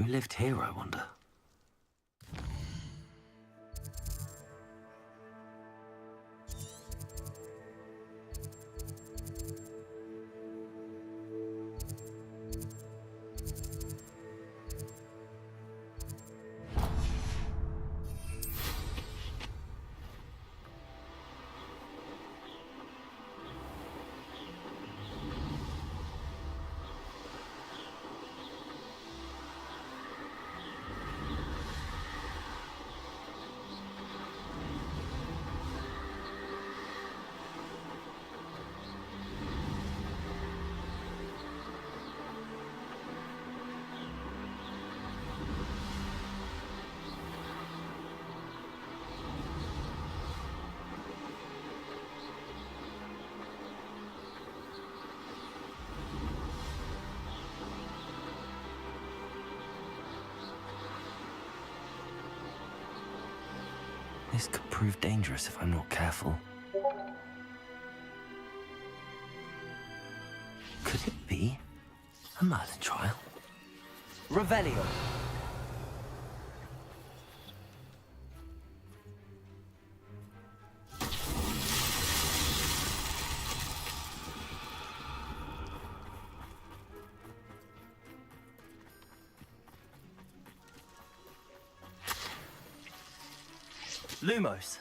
Who lived here, I wonder? This could prove dangerous if I'm not careful. Could it be a Merlin trial? Revelio! Lumos.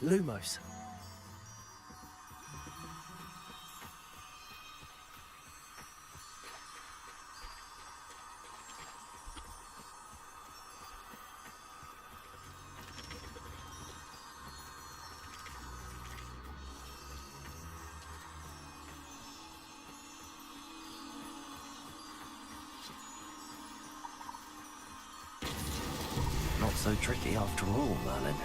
Lumos. Not so tricky after all, Merlin.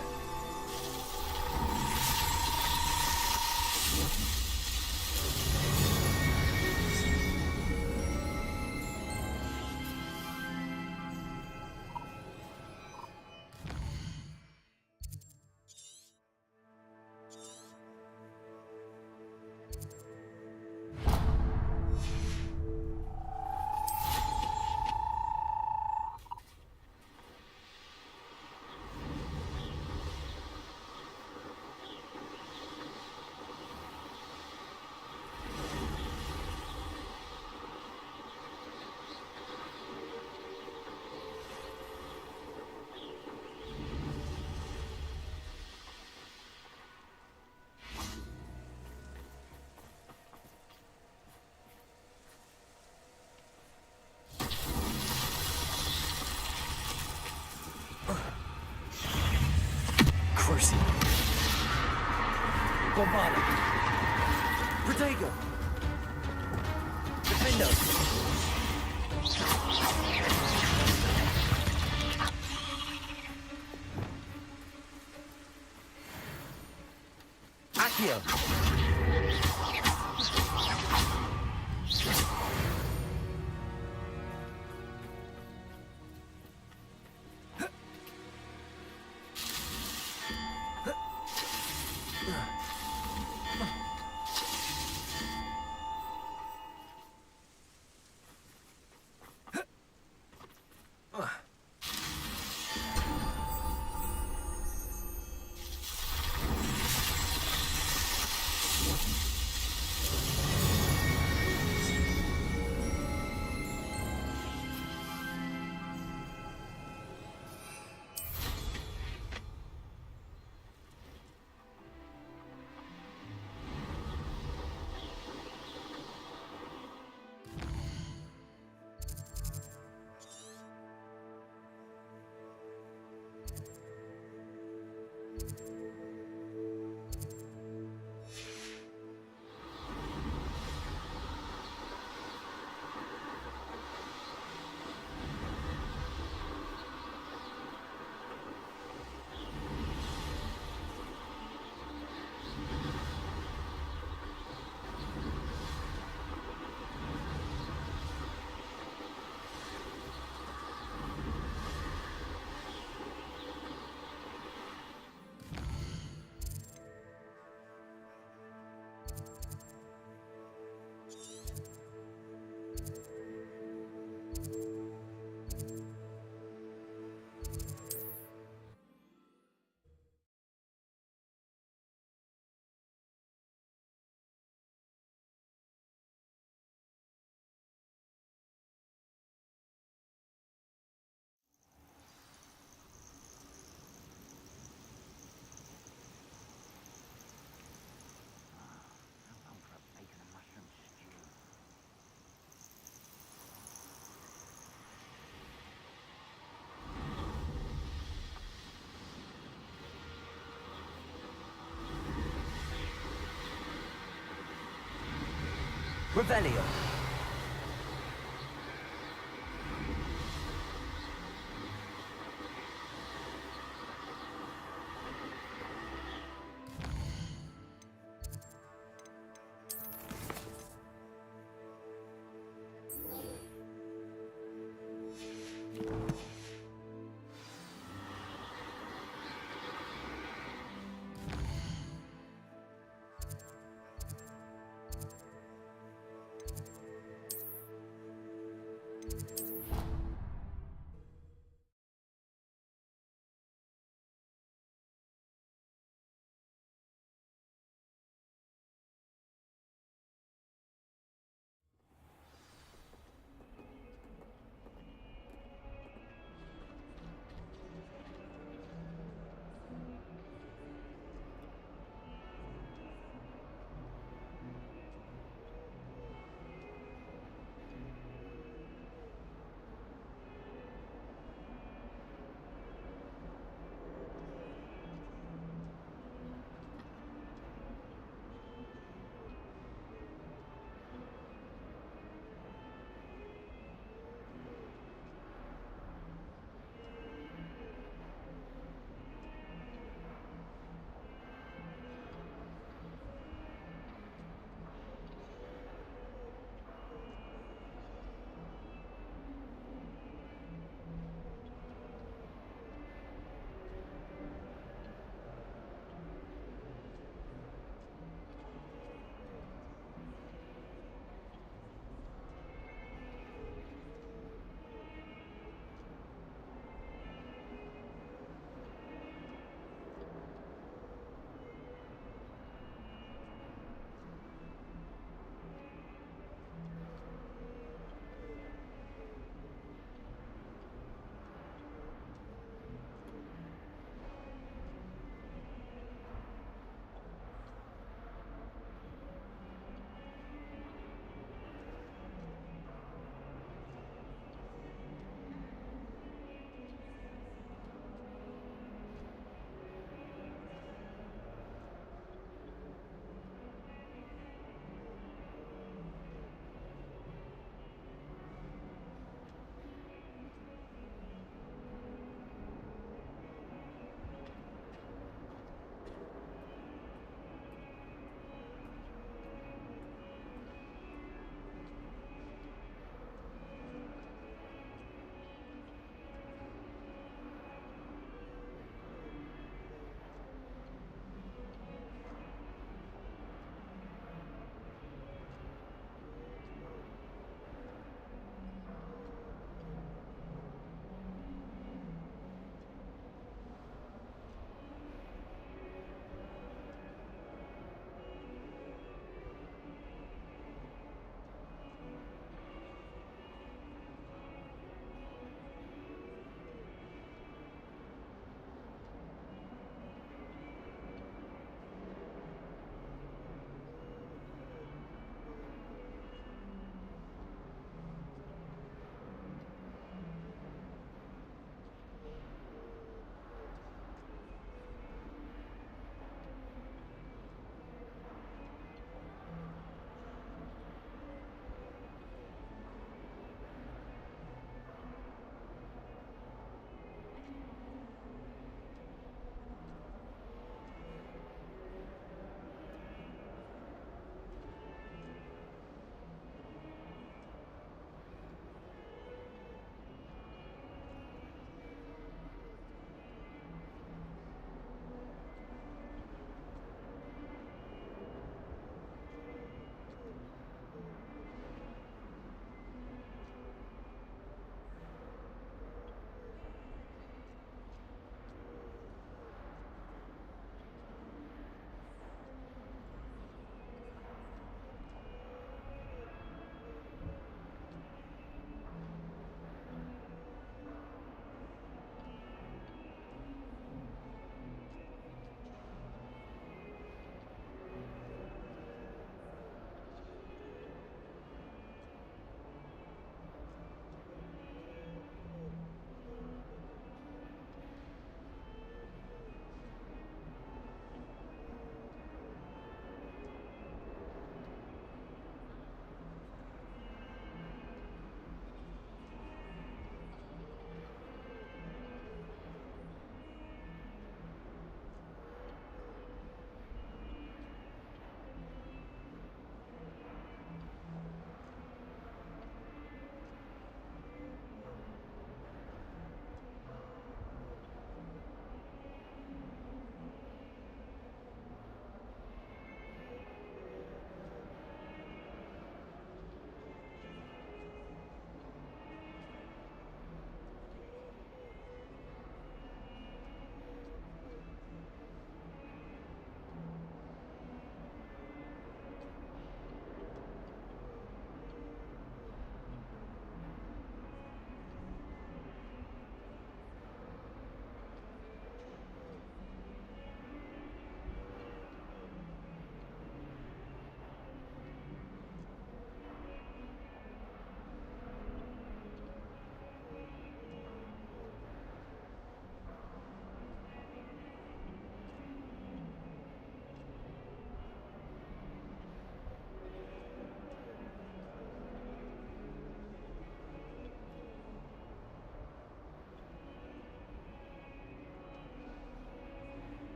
Cruci. Bombada. Protego. Defendo. Accio. Revelio.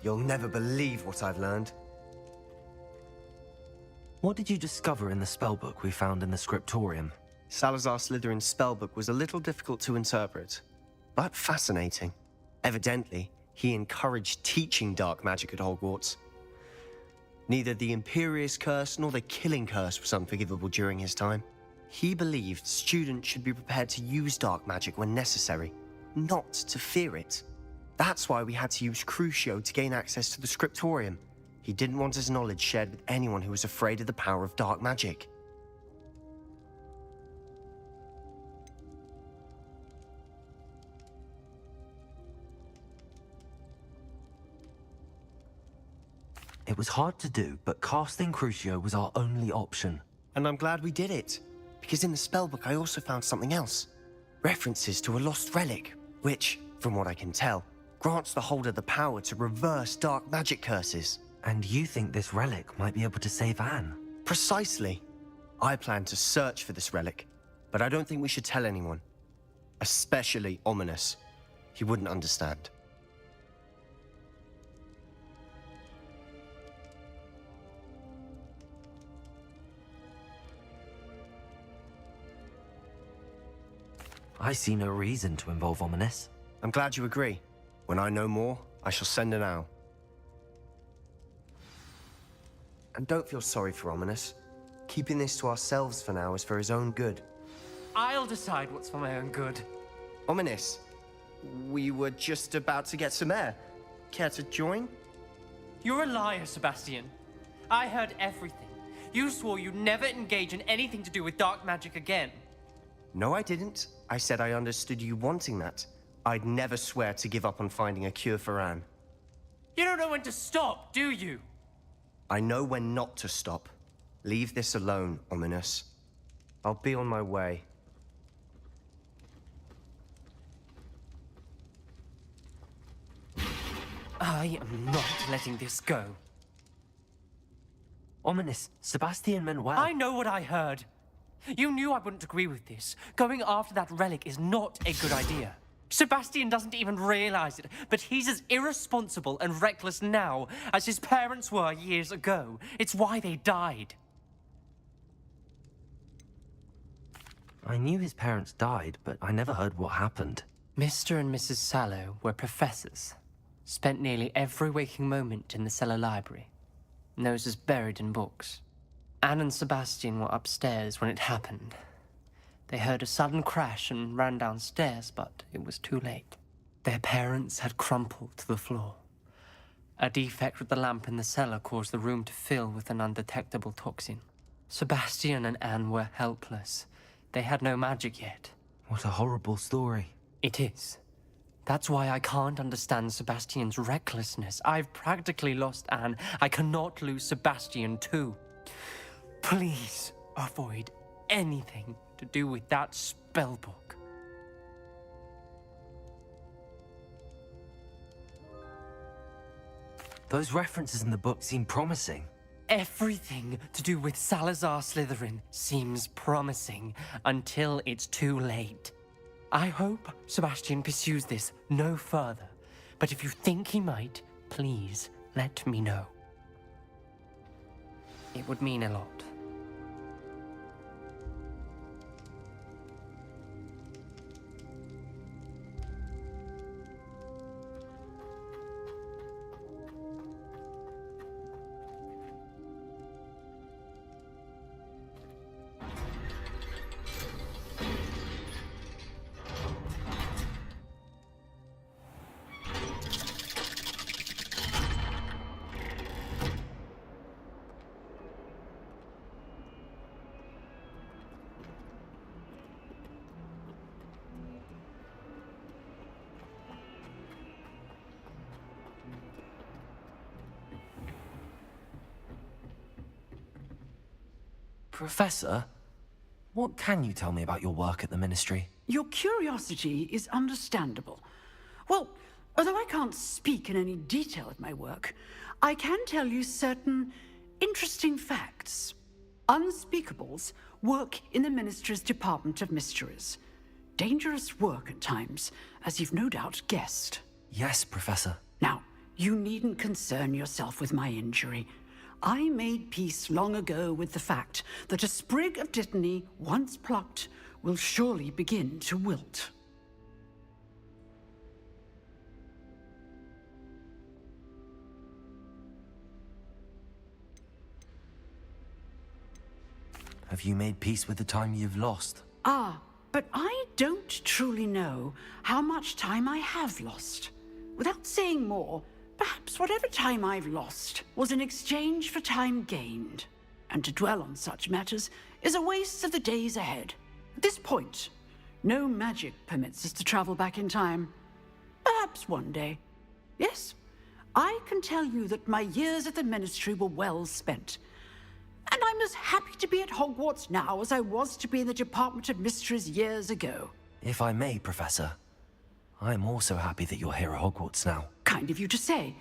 You'll never believe what I've learned. What did you discover in the spellbook we found in the scriptorium? Salazar Slytherin's spellbook was a little difficult to interpret, but fascinating. Evidently, he encouraged teaching dark magic at Hogwarts. Neither the Imperious Curse nor the Killing Curse was unforgivable during his time. He believed students should be prepared to use dark magic when necessary, not to fear it. That's why we had to use Crucio to gain access to the scriptorium. He didn't want his knowledge shared with anyone who was afraid of the power of dark magic. It was hard to do, but casting Crucio was our only option. And I'm glad we did it, because in the spellbook I also found something else. References to a lost relic, which, from what I can tell, grants the holder the power to reverse dark magic curses. And you think this relic might be able to save Anne? Precisely. I plan to search for this relic, but I don't think we should tell anyone. Especially Ominis. He wouldn't understand. I see no reason to involve Ominis. I'm glad you agree. When I know more, I shall send an owl. And don't feel sorry for Ominis. Keeping this to ourselves for now is for his own good. I'll decide what's for my own good. Ominis, we were just about to get some air. Care to join? You're a liar, Sebastian. I heard everything. You swore you'd never engage in anything to do with dark magic again. No, I didn't. I said I understood you wanting that. I'd never swear to give up on finding a cure for Anne. You don't know when to stop, do you? I know when not to stop. Leave this alone, Ominis. I'll be on my way. I am not letting this go. Ominis, Sebastian meant well. I know what I heard. You knew I wouldn't agree with this. Going after that relic is not a good idea. Sebastian doesn't even realize it, but he's as irresponsible and reckless now as his parents were years ago. It's why they died. I knew his parents died, but I never heard what happened. Mr. and Mrs. Sallow were professors. Spent nearly every waking moment in the cellar library. Noses buried in books. Anne and Sebastian were upstairs when it happened. They heard a sudden crash and ran downstairs, but it was too late. Their parents had crumpled to the floor. A defect with the lamp in the cellar caused the room to fill with an undetectable toxin. Sebastian and Anne were helpless. They had no magic yet. What a horrible story. It is. That's why I can't understand Sebastian's recklessness. I've practically lost Anne. I cannot lose Sebastian too. Please avoid anything to do with that spellbook. Those references in the book seem promising. Everything to do with Salazar Slytherin seems promising until it's too late. I hope Sebastian pursues this no further, but if you think he might, please let me know. It would mean a lot. Professor, what can you tell me about your work at the Ministry? Your curiosity is understandable. Well, although I can't speak in any detail of my work, I can tell you certain interesting facts. Unspeakables work in the Ministry's Department of Mysteries. Dangerous work at times, as you've no doubt guessed. Yes, Professor. Now, You needn't concern yourself with my injury. I made peace long ago with the fact that a sprig of dittany, once plucked, will surely begin to wilt. Have you made peace with the time you've lost? Ah, but I don't truly know how much time I have lost. Without saying more, perhaps whatever time I've lost was in exchange for time gained. And to dwell on such matters is a waste of the days ahead. At this point, no magic permits us to travel back in time. Perhaps one day. Yes, I can tell you that my years at the Ministry were well spent. And I'm as happy to be at Hogwarts now as I was to be in the Department of Mysteries years ago. If I may, Professor, I'm also happy that you're here at Hogwarts now. Kind of you to say.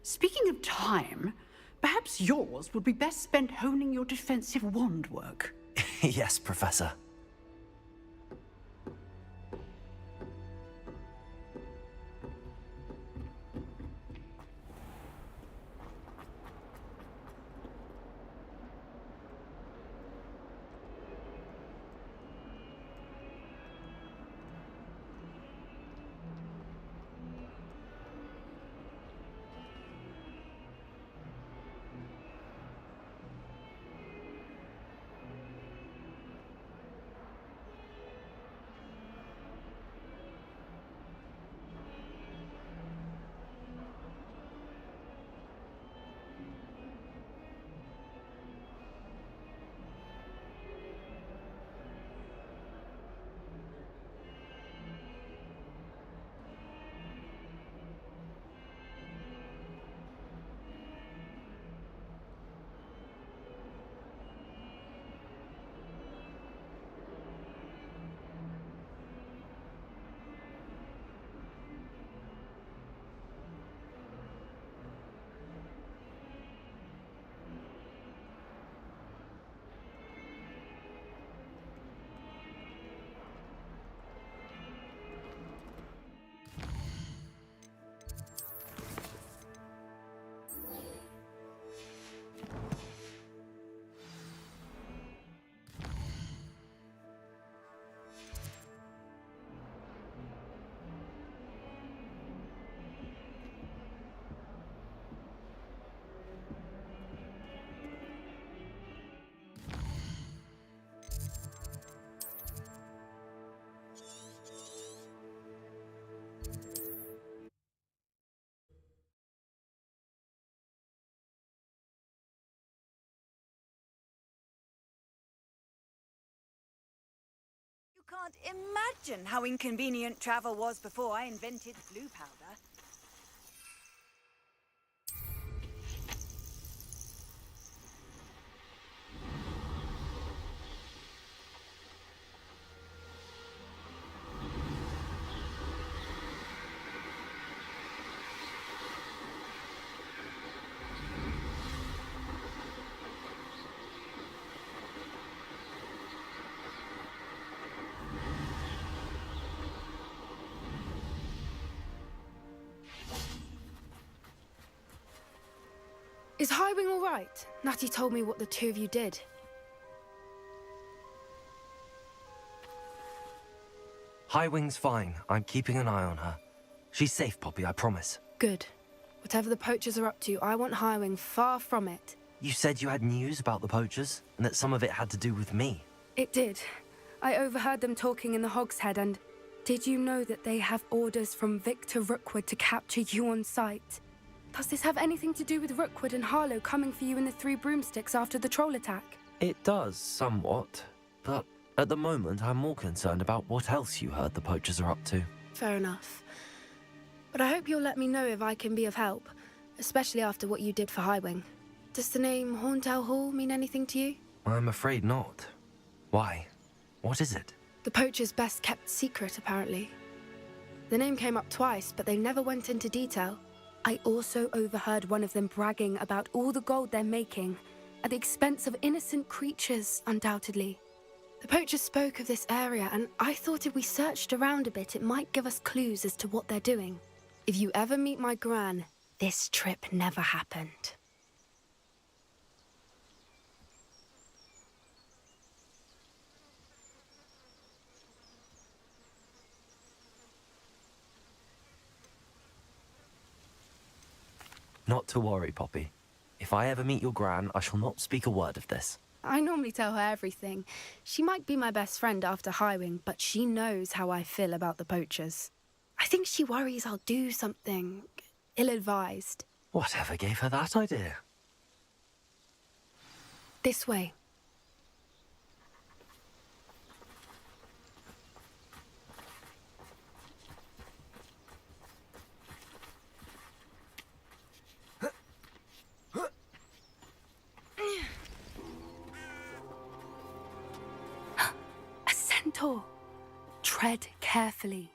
Speaking of time, perhaps yours would be best spent honing your defensive wand work. Yes, Professor. You can't imagine how inconvenient travel was before I invented blue powder. Is Highwing all right? Natty told me what the two of you did. Highwing's fine. I'm keeping an eye on her. She's safe, Poppy, I promise. Good. Whatever the poachers are up to, I want Highwing far from it. You said you had news about the poachers, and that some of it had to do with me. It did. I overheard them talking in the Hog's Head, and did you know that they have orders from Victor Rookwood to capture you on sight? Does this have anything to do with Rookwood and Harlow coming for you in the Three Broomsticks after the troll attack? It does, somewhat. But at the moment, I'm more concerned about what else you heard the poachers are up to. Fair enough. But I hope you'll let me know if I can be of help, especially after what you did for Highwing. Does the name Horntail Hall mean anything to you? I'm afraid not. Why? What is it? The poacher's best kept secret, apparently. The name came up twice, but they never went into detail. I also overheard one of them bragging about all the gold they're making, at the expense of innocent creatures, undoubtedly. The poachers spoke of this area, and I thought if we searched around a bit, it might give us clues as to what they're doing. If you ever meet my Gran, this trip never happened. Not to worry, Poppy. If I ever meet your Gran, I shall not speak a word of this. I normally tell her everything. She might be my best friend after Highwing, but she knows how I feel about the poachers. I think she worries I'll do something ill-advised. Whatever gave her that idea? This way. A centaur. Tread carefully.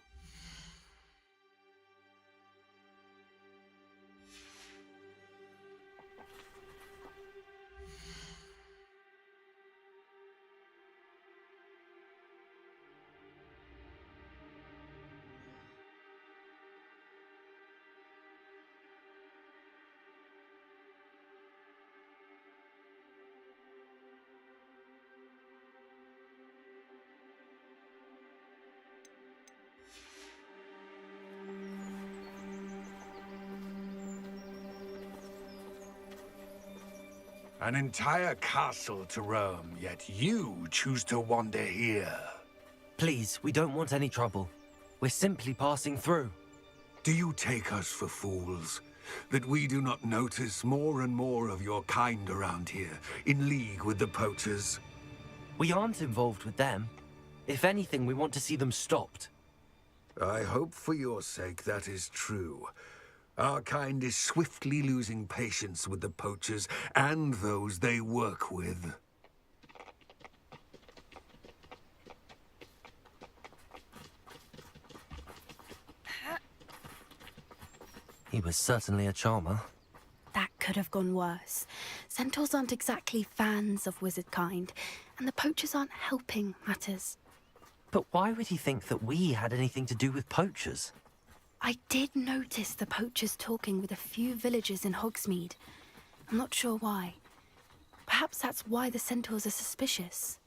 An entire castle to roam, yet you choose to wander here. Please, we don't want any trouble. We're simply passing through. Do you take us for fools? That we do not notice more and more of your kind around here, in league with the poachers? We aren't involved with them. If anything, we want to see them stopped. I hope for your sake that is true. Our kind is swiftly losing patience with the poachers and those they work with. He was certainly a charmer. That could have gone worse. Centaurs aren't exactly fans of wizard kind, and the poachers aren't helping matters. But why would he think that we had anything to do with poachers? I did notice the poachers talking with a few villagers in Hogsmeade. I'm not sure why. Perhaps that's why the centaurs are suspicious.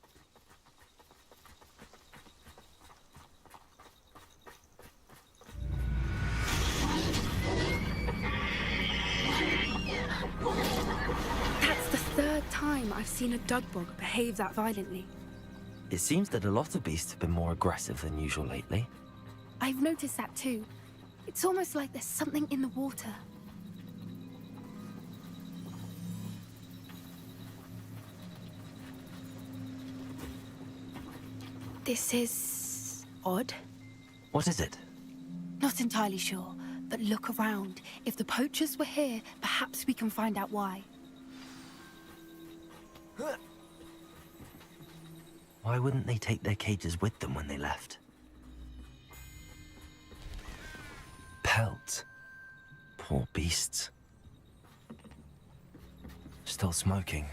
That's the third time I've seen a Dugbog behave that violently. It seems that a lot of beasts have been more aggressive than usual lately. I've noticed that too. It's almost like there's something in the water. This is odd. What is it? Not entirely sure, but look around. If the poachers were here, perhaps we can find out why. Why wouldn't they take their cages with them when they left? Pelts. Poor beasts. Still smoking.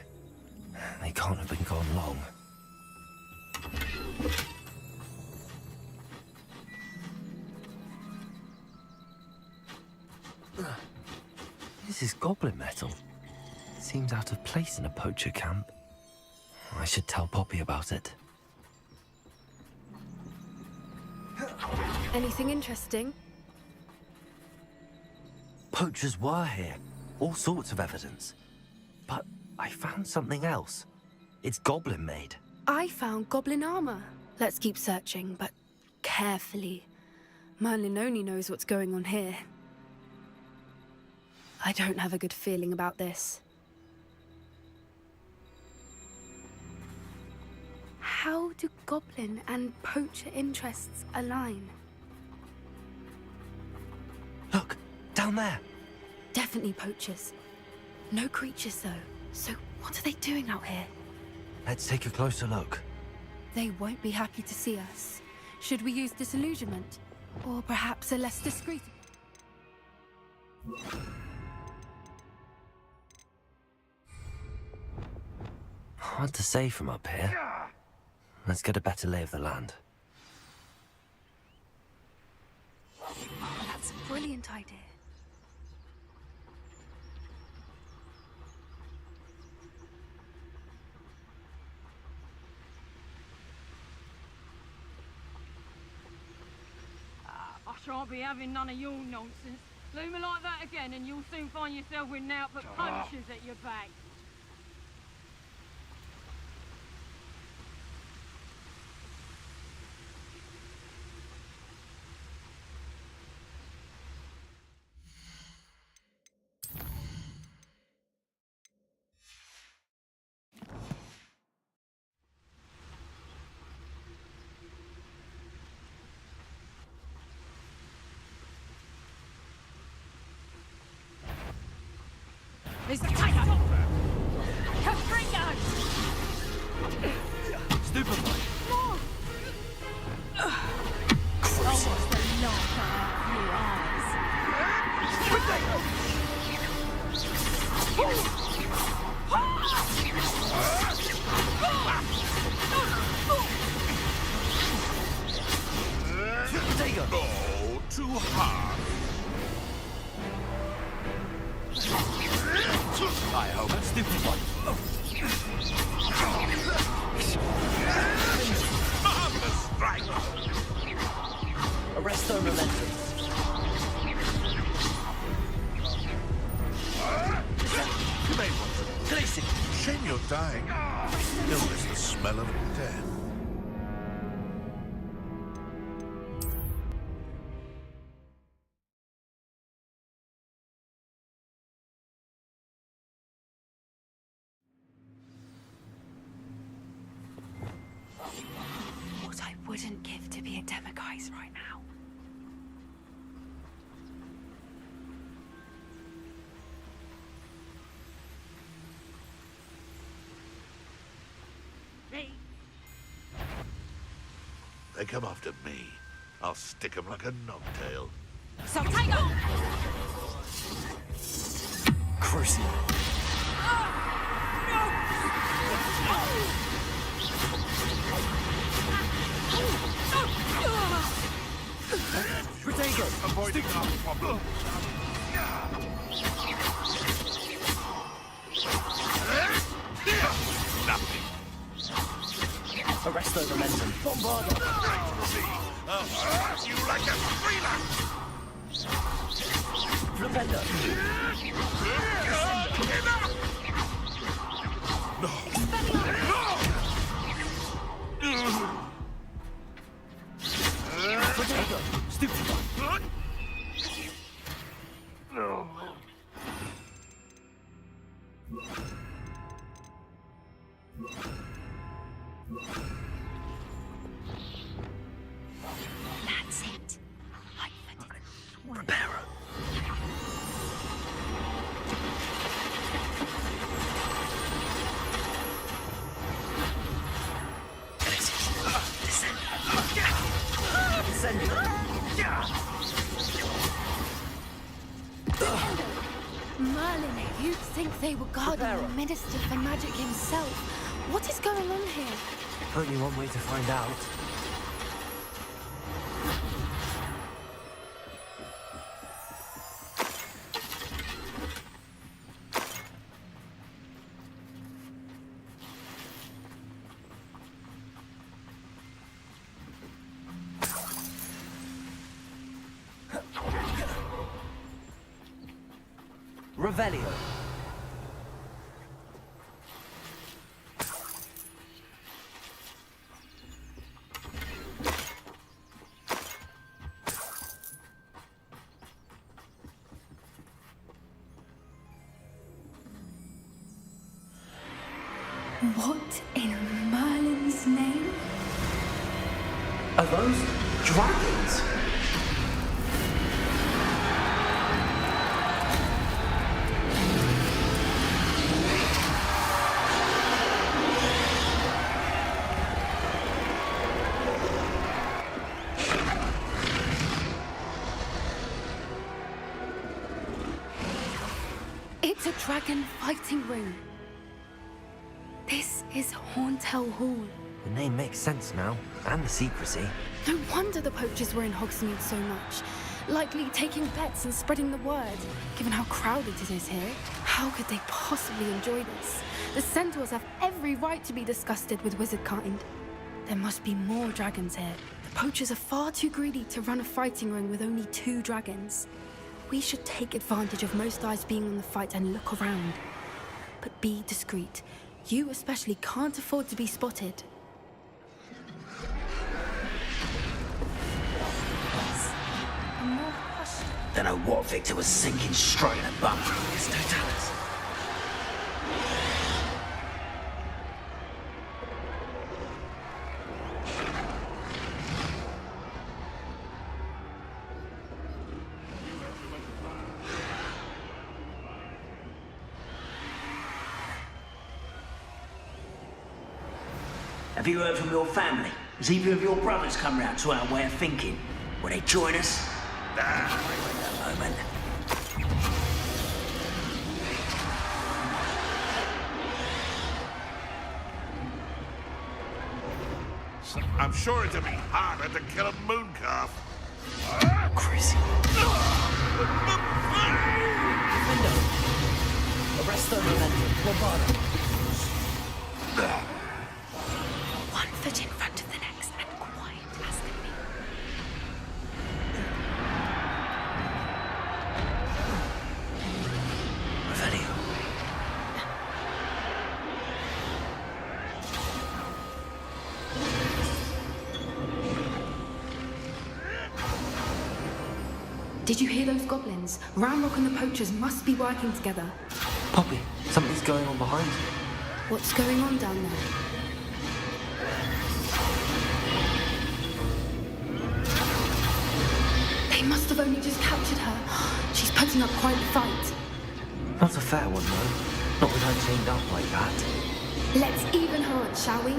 They can't have been gone long. This is goblin metal. Seems out of place in a poacher camp. I should tell Poppy about it. Anything interesting? Poachers were here. All sorts of evidence. But I found something else. It's goblin made. I found goblin armor. Let's keep searching, but carefully. Merlin only knows what's going on here. I don't have a good feeling about this. How do goblin and poacher interests align? Look, down there. Definitely poachers. No creatures, though. So what are they doing out here? Let's take a closer look. They won't be happy to see us. Should we use disillusionment? Or perhaps a less discreet... Hard to say from up here. Let's get a better lay of the land. That's a brilliant idea. shan't be having none of your nonsense. Leave me like that again and you'll soon find yourself with output punches at your back. He's the tiger! Caprino! Stupid boy. Almost the knock out your eyes. No, too hard. I hope. Stupid boy. Marvelous strike. Arresto momentum. You may want to. Classic. Shame you're dying. You'll miss the smell of death. What I wouldn't give to be a Demiguise right now. They come after me. I'll stick 'em like a knobtail. So tiger! Crucial. Protego! Avoiding our problem. Nothing. Arresto momentum. Bombardo. I'll strike you like a thriller. Flipendo. Protego. Stupid boy. That's it. Reparo. Merlin, you'd think they were guarding the Minister for Magic himself. What is going on here? Only one way to find out. Revelio. What in Merlin's name? Are those dragons? It's a dragon fighting ring. This is Hauntel Hall. The name makes sense now, and the secrecy. No wonder the poachers were in Hogsmeade so much. Likely taking bets and spreading the word. Given how crowded it is here, how could they possibly enjoy this? The centaurs have every right to be disgusted with wizard kind. There must be more dragons here, but Poachers are far too greedy to run a fighting ring with only 2 dragons. We should take advantage of most eyes being on the fight and look around. But be discreet. You especially can't afford to be spotted. Don't know what Victor was sinking straight in the bum. Yes, don't tell us. Have you heard from your family? Has either of your brothers come round to our way of thinking? Will they join us? Nah, wait a moment. I'm sure it'd be harder to kill a moon calf. Crazy. Arresto Momentum, Lombardo. 1 foot in front of the next and quiet as can be. Revelio. Did you hear those goblins? Ramrock and the poachers must be working together. Poppy, something's going on behind you. What's going on down there? They must have only just captured her. She's putting up quite a fight. Not a fair one, though. Not with her chained up like that. Let's even her on, shall we?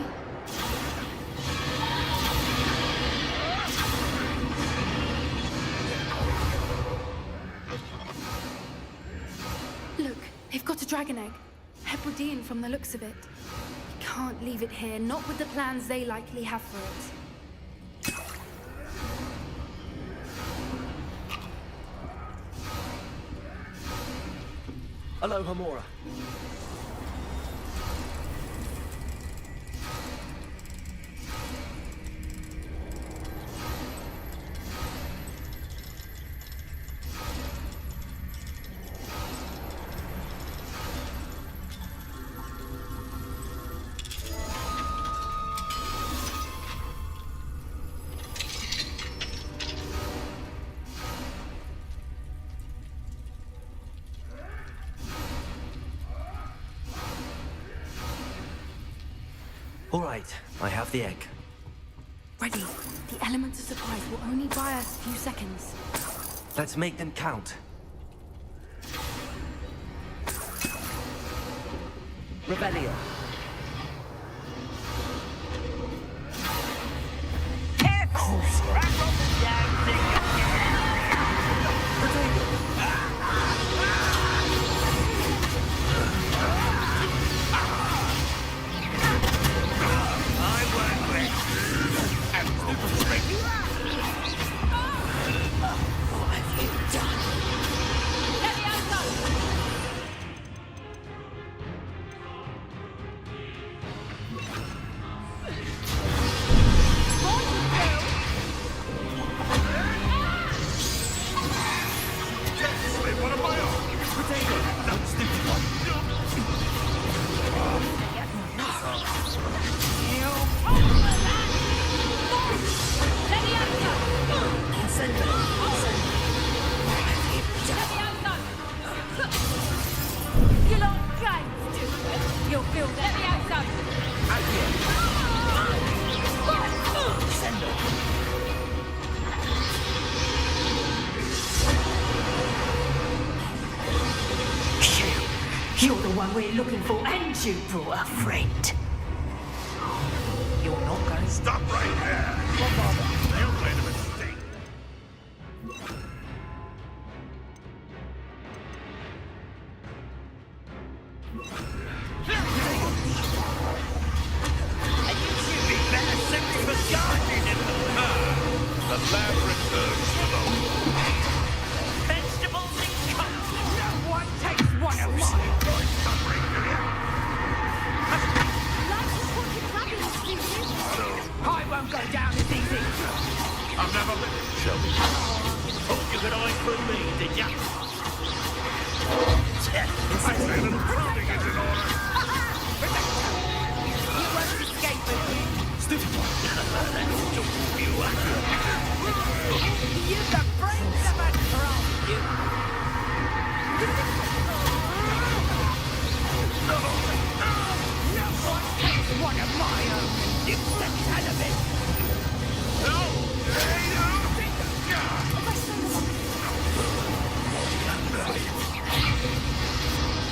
Look, they've got a dragon egg. Hebridean from the looks of it. Can't leave it here, not with the plans they likely have for it. Hello, Hamura. All right, I have the egg. Ready. The elements of surprise will only buy us a few seconds. Let's make them count. Revelio. You're the one we're looking for, and you brought a friend. You're not going to Stop right there! You made a mistake. The lab returns to the vegetables and cups. No one takes one of mine. I won't go down as easy. from me, did ya? I say a little crowding is in order. You won't escape it. You've the brains of a troll, you. No one takes one of my own and dips the television.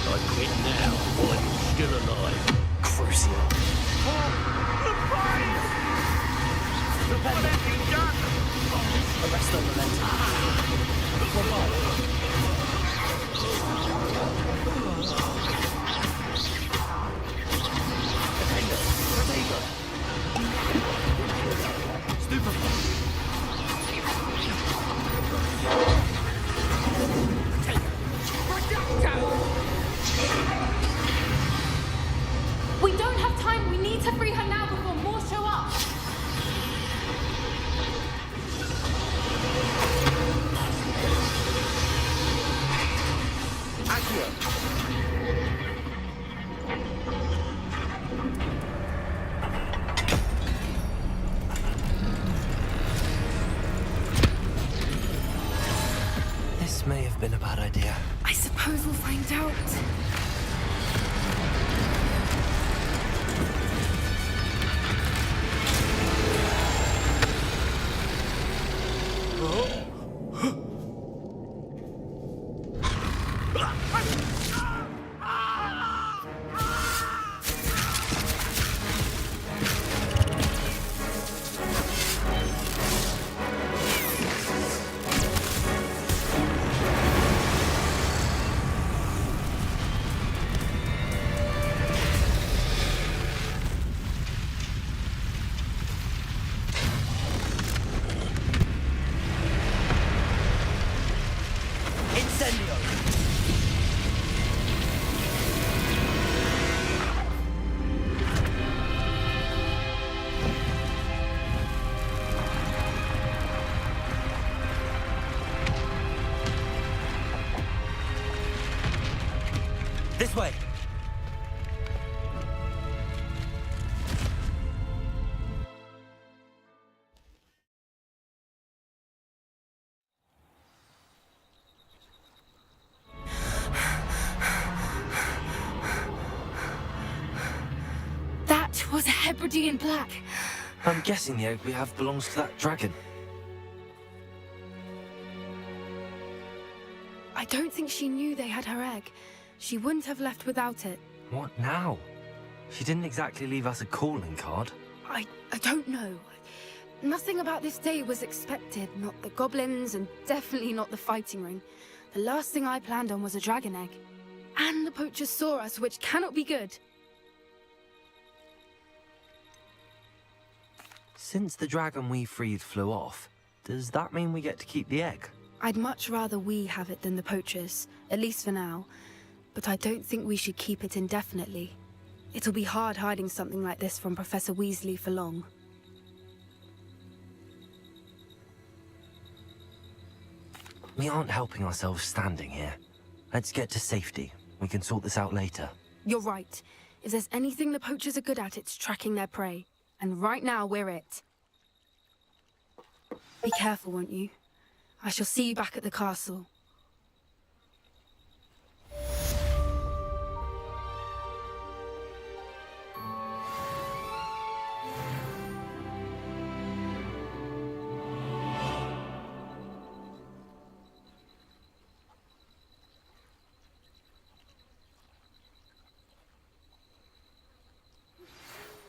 I quit now while you're still alive. Crucial. What have you done? Arrest on momentum. We don't have time. We need to free her now before more show up. This may have been a bad idea. I suppose we'll find out. This way. That was a Hebridean black. I'm guessing the egg we have belongs to that dragon. I don't think she knew they had her egg. She wouldn't have left without it. What now? She didn't exactly leave us a calling card. I don't know. Nothing about this day was expected. Not the goblins, and definitely not the fighting ring. The last thing I planned on was a dragon egg. And the poachers saw us, which cannot be good. Since the dragon we freed flew off, does that mean we get to keep the egg? I'd much rather we have it than the poachers, at least for now. But I don't think we should keep it indefinitely. It'll be hard hiding something like this from Professor Weasley for long. We aren't helping ourselves standing here. Let's get to safety. We can sort this out later. You're right. If there's anything the poachers are good at, it's tracking their prey. And right now, we're it. Be careful, won't you? I shall see you back at the castle.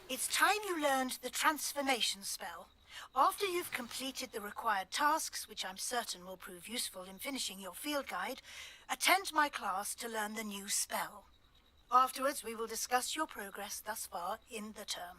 It's time you learned the transformation spell. After you've completed the required tasks, which I'm certain will prove useful in finishing your field guide, attend my class to learn the new spell. Afterwards, we will discuss your progress thus far in the term.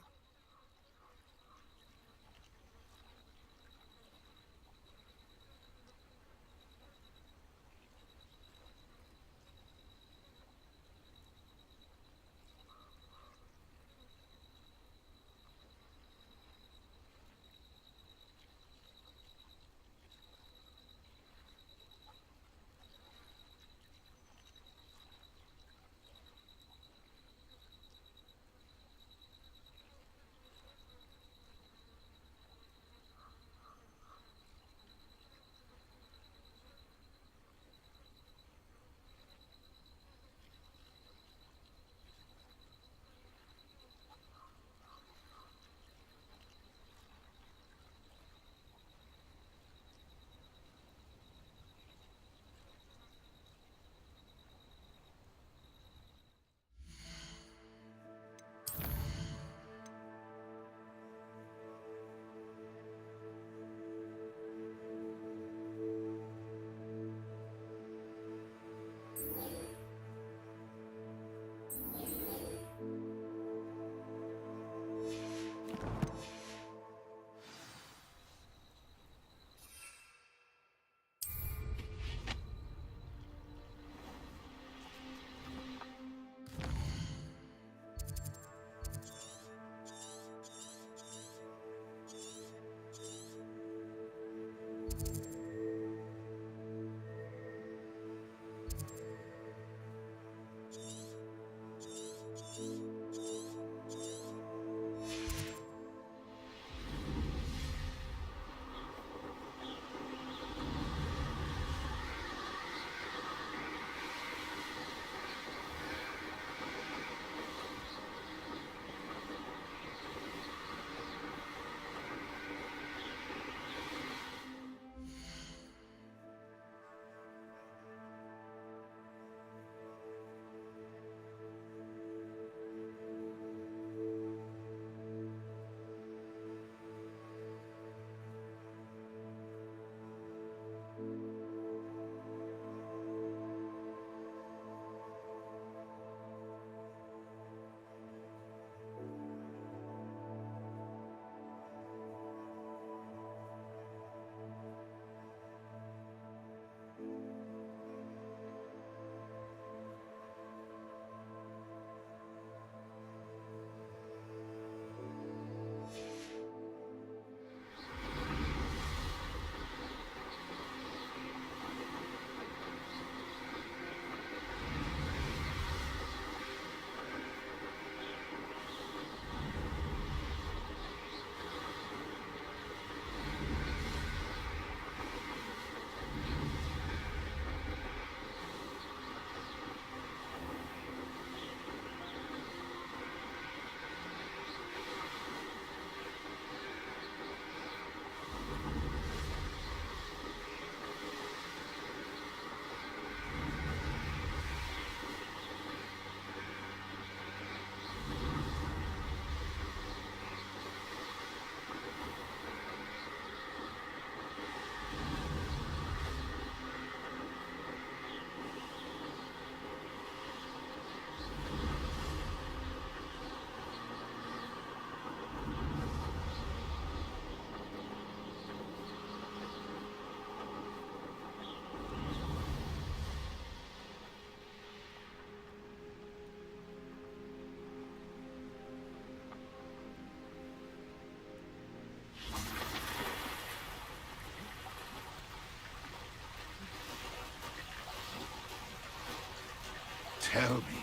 tell me.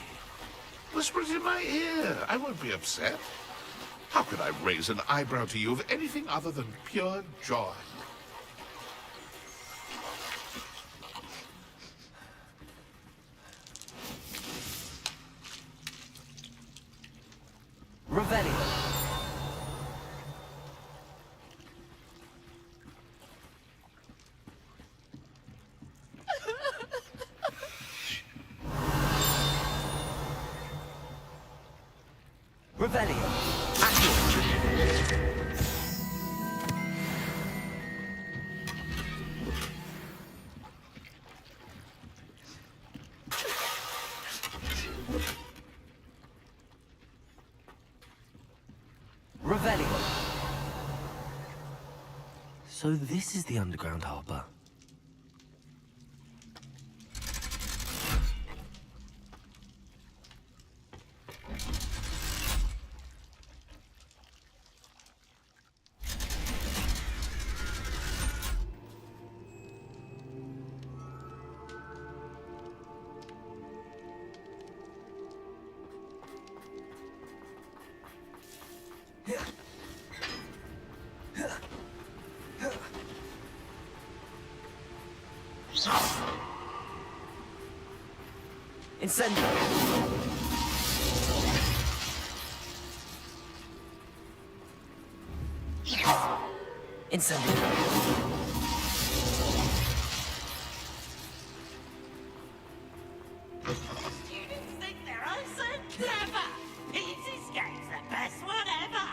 Whisper it in my ear. I won't be upset. How could I raise an eyebrow to you of anything other than pure joy? Revelio. Revelio. Revelio. So this is the underground harbor. Incendio! Incendio! Students think they're oh so clever. Easy Skate's the best one ever.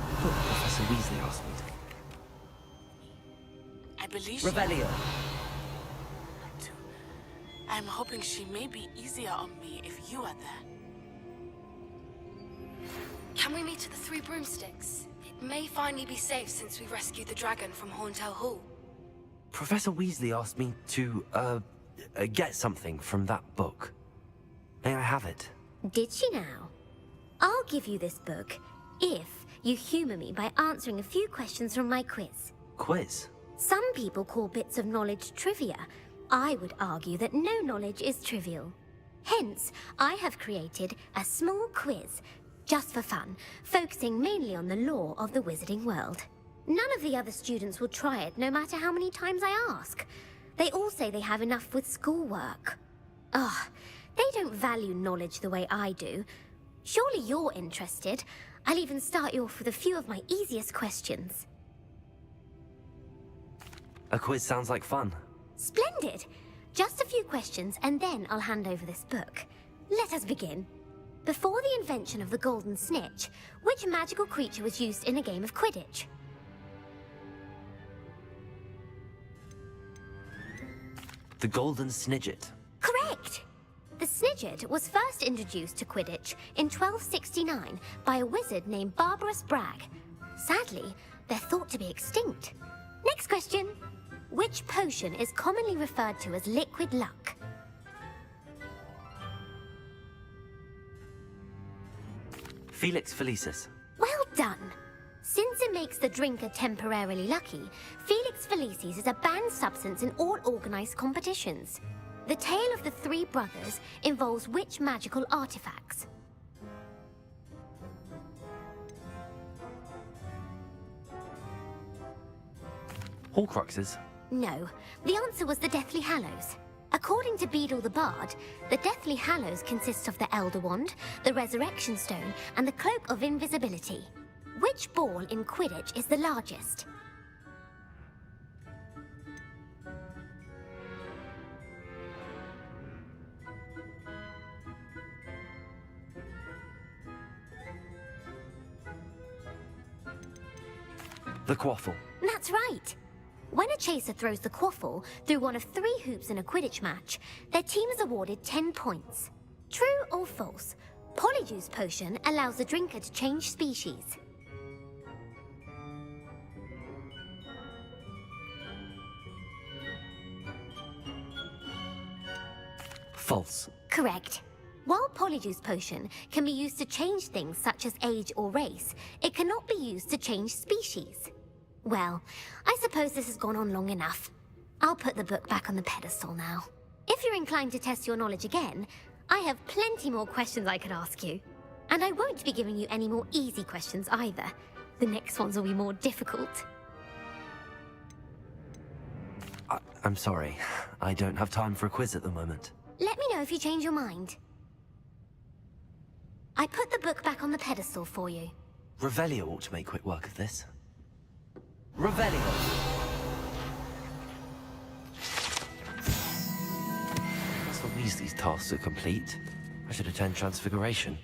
Professor Weasley asked me to. I believe Revelio. I'm hoping she may be easier on me if you are there. Can we meet at the Three Broomsticks? It may finally be safe since we rescued the dragon from Horntail Hall. Professor Weasley asked me to, get something from that book. May I have it? Did she now? I'll give you this book if you humor me by answering a few questions from my quiz. Quiz? Some people call bits of knowledge trivia. I would argue that no knowledge is trivial. Hence, I have created a small quiz, just for fun, focusing mainly on the lore of the wizarding world. None of the other students will try it, no matter how many times I ask. They all say they have enough with schoolwork. Ugh, they don't value knowledge the way I do. Surely you're interested. I'll even start you off with a few of my easiest questions. A quiz sounds like fun. Splendid! Just a few questions, and then I'll hand over this book. Let us begin. Before the invention of the Golden Snitch, which magical creature was used in a game of Quidditch? The Golden Snidget. Correct! The Snidget was first introduced to Quidditch in 1269 by a wizard named Barbarous Bragg. Sadly, they're thought to be extinct. Next question. Which potion is commonly referred to as liquid luck? Felix Felicis. Well done! Since it makes the drinker temporarily lucky, Felix Felicis is a banned substance in all organized competitions. The tale of the three brothers involves which magical artifacts? Horcruxes. No, the answer was the Deathly Hallows. According to Beedle the Bard, the Deathly Hallows consists of the Elder Wand, the Resurrection Stone, and the Cloak of Invisibility. Which ball in Quidditch is the largest? The quaffle. That's right. When a chaser throws the quaffle through one of 3 hoops in a Quidditch match, their team is awarded 10 points. True or false? Polyjuice Potion allows the drinker to change species. False. Correct. While Polyjuice Potion can be used to change things such as age or race, it cannot be used to change species. Well, I suppose this has gone on long enough. I'll put the book back on the pedestal now. If you're inclined to test your knowledge again, I have plenty more questions I could ask you. And I won't be giving you any more easy questions either. The next ones will be more difficult. I'm sorry. I don't have time for a quiz at the moment. Let me know if you change your mind. I put the book back on the pedestal for you. Revelio ought to make quick work of this. Revelio! That's the Weasley's tasks are complete. I should attend Transfiguration.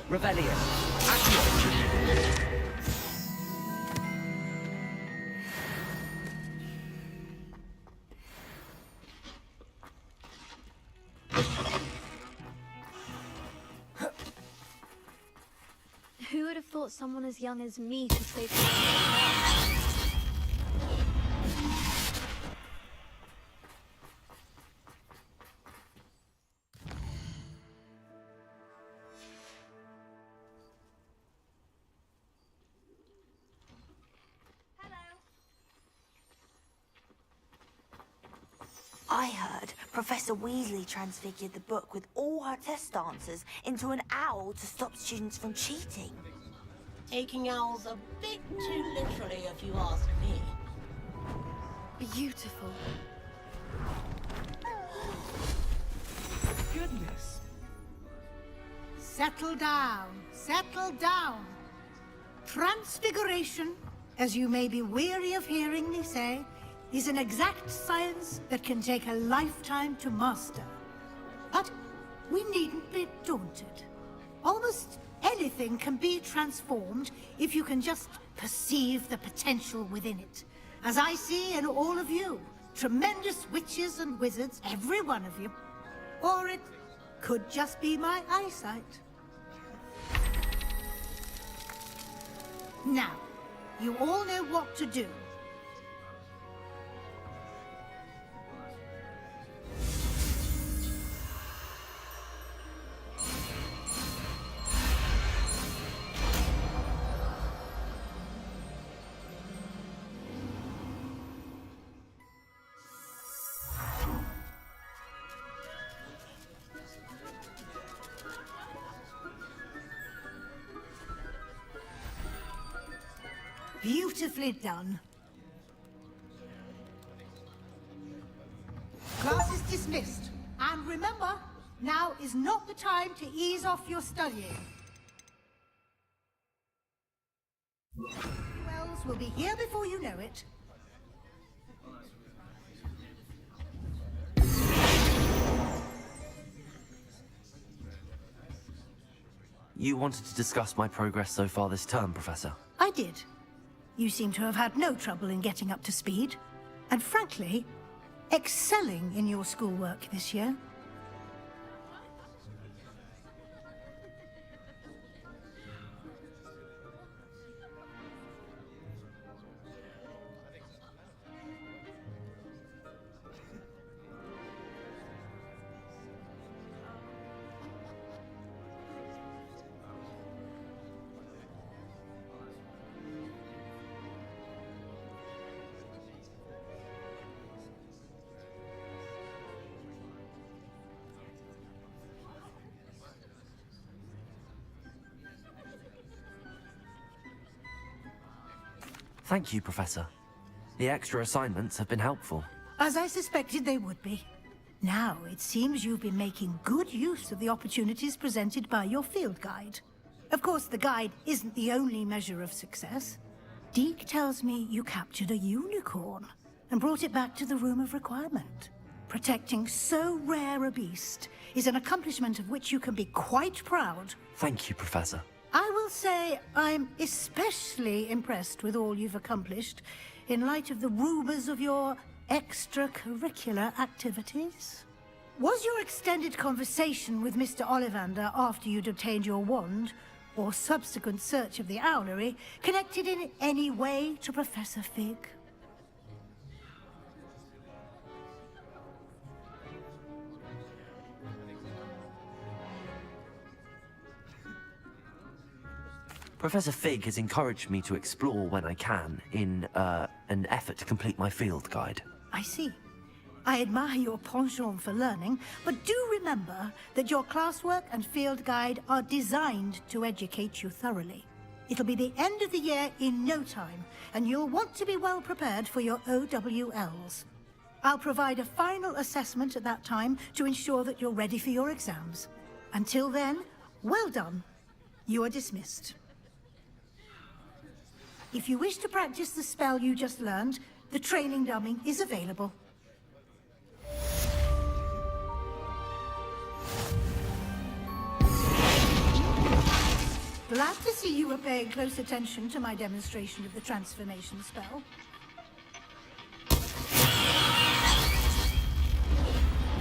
Revelio. Who would have thought someone as young as me could save I heard Professor Weasley transfigured the book with all her test answers into an owl to stop students from cheating. Taking owls a bit too literally, if you ask me. Beautiful. Goodness. Settle down. Settle down. Transfiguration, as you may be weary of hearing me say, is an exact science that can take a lifetime to master. But we needn't be daunted. Almost anything can be transformed if you can just perceive the potential within it. As I see in all of you, tremendous witches and wizards, every one of you. Or it could just be my eyesight. Now, you all know what to do. Beautifully done. Class is dismissed. And remember, now is not the time to ease off your studying. Wells will be here before you know it. You wanted to discuss my progress so far this term, Professor? I did. You seem to have had no trouble in getting up to speed. And frankly, excelling in your schoolwork this year. Thank you, Professor. The extra assignments have been helpful. As I suspected they would be. Now, it seems you've been making good use of the opportunities presented by your field guide. Of course, the guide isn't the only measure of success. Deke tells me you captured a unicorn and brought it back to the Room of Requirement. Protecting so rare a beast is an accomplishment of which you can be quite proud. Thank you, Professor. I will say I'm especially impressed with all you've accomplished in light of the rumors of your extracurricular activities. Was your extended conversation with Mr. Ollivander after you'd obtained your wand, or subsequent search of the owlery, connected in any way to Professor Fig? Professor Fig has encouraged me to explore when I can in an effort to complete my field guide. I see. I admire your penchant for learning, but do remember that your classwork and field guide are designed to educate you thoroughly. It'll be the end of the year in no time, and you'll want to be well prepared for your OWLs. I'll provide a final assessment at that time to ensure that you're ready for your exams. Until then, well done. You are dismissed. If you wish to practice the spell you just learned, the training dummy is available. Glad to see you were paying close attention to my demonstration of the transformation spell.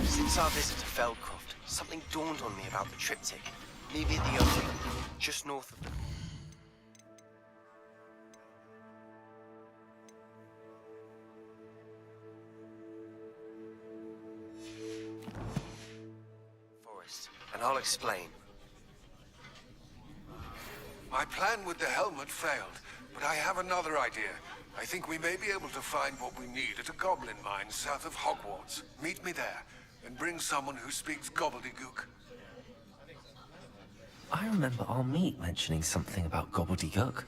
Since our visit to Feldcroft, something dawned on me about the triptych. Maybe at the opening, just north of them. Forest, and I'll explain. My plan with the helmet failed, but I have another idea. I think we may be able to find what we need at a goblin mine south of Hogwarts. Meet me there, and bring someone who speaks gobbledygook. I remember our meet mentioning something about gobbledygook.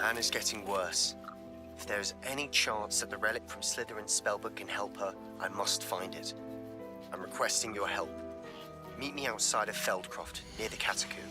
Anne is getting worse. If there is any chance that the relic from Slytherin's spellbook can help her, I must find it. I'm requesting your help. Meet me outside of Feldcroft, near the Catacomb.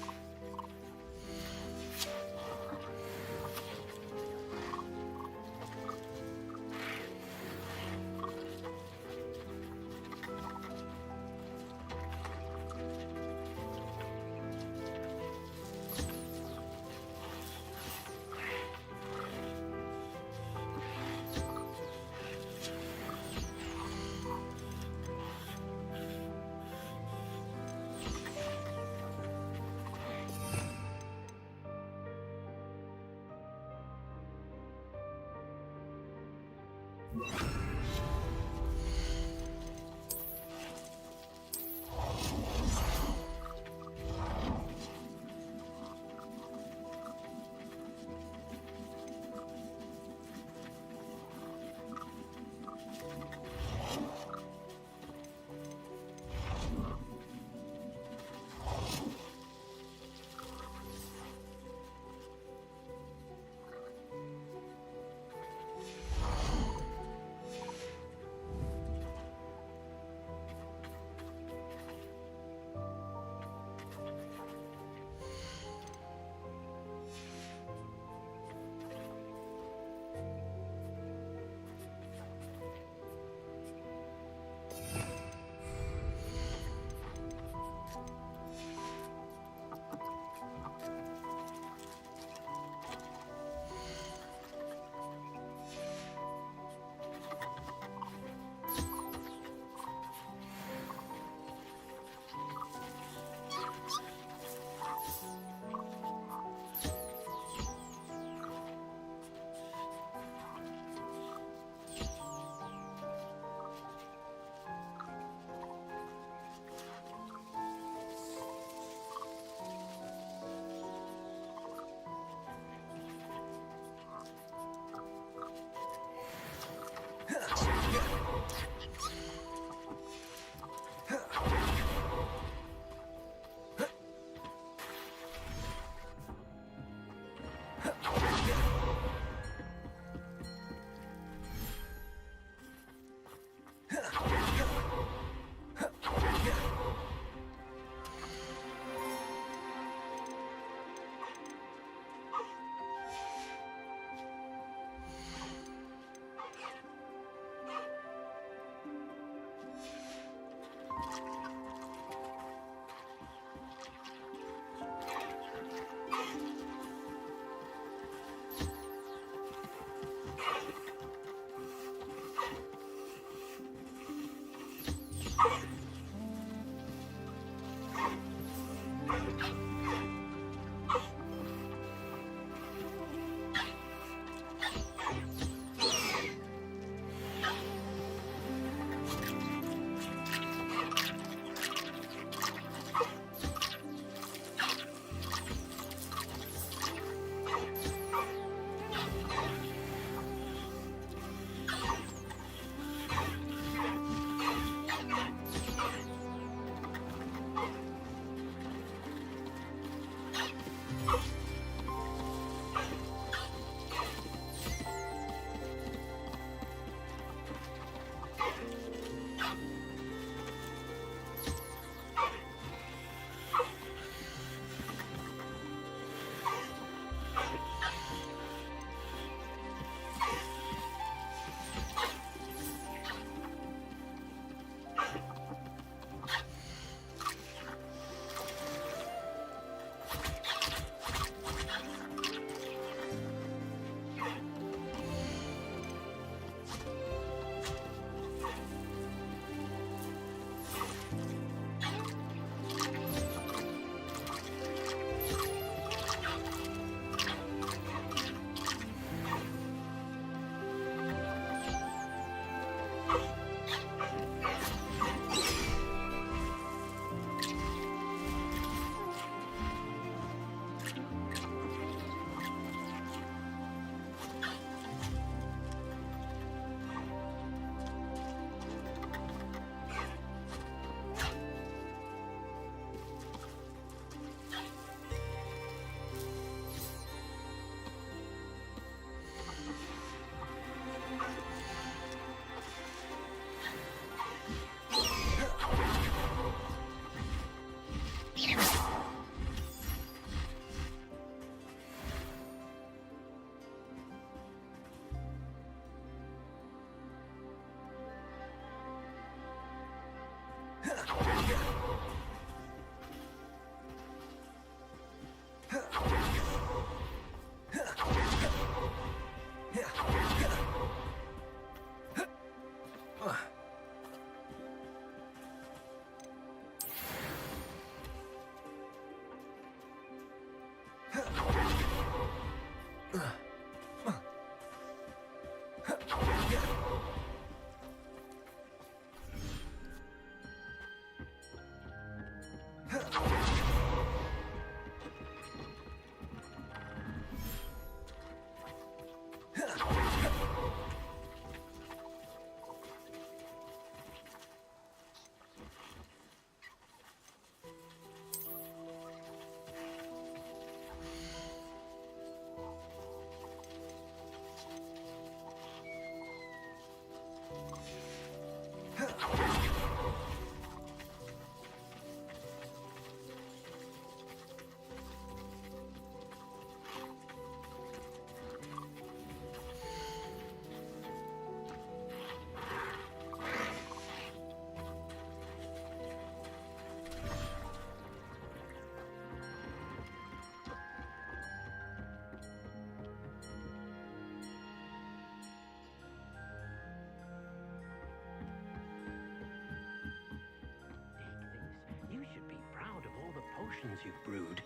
potions you've brewed.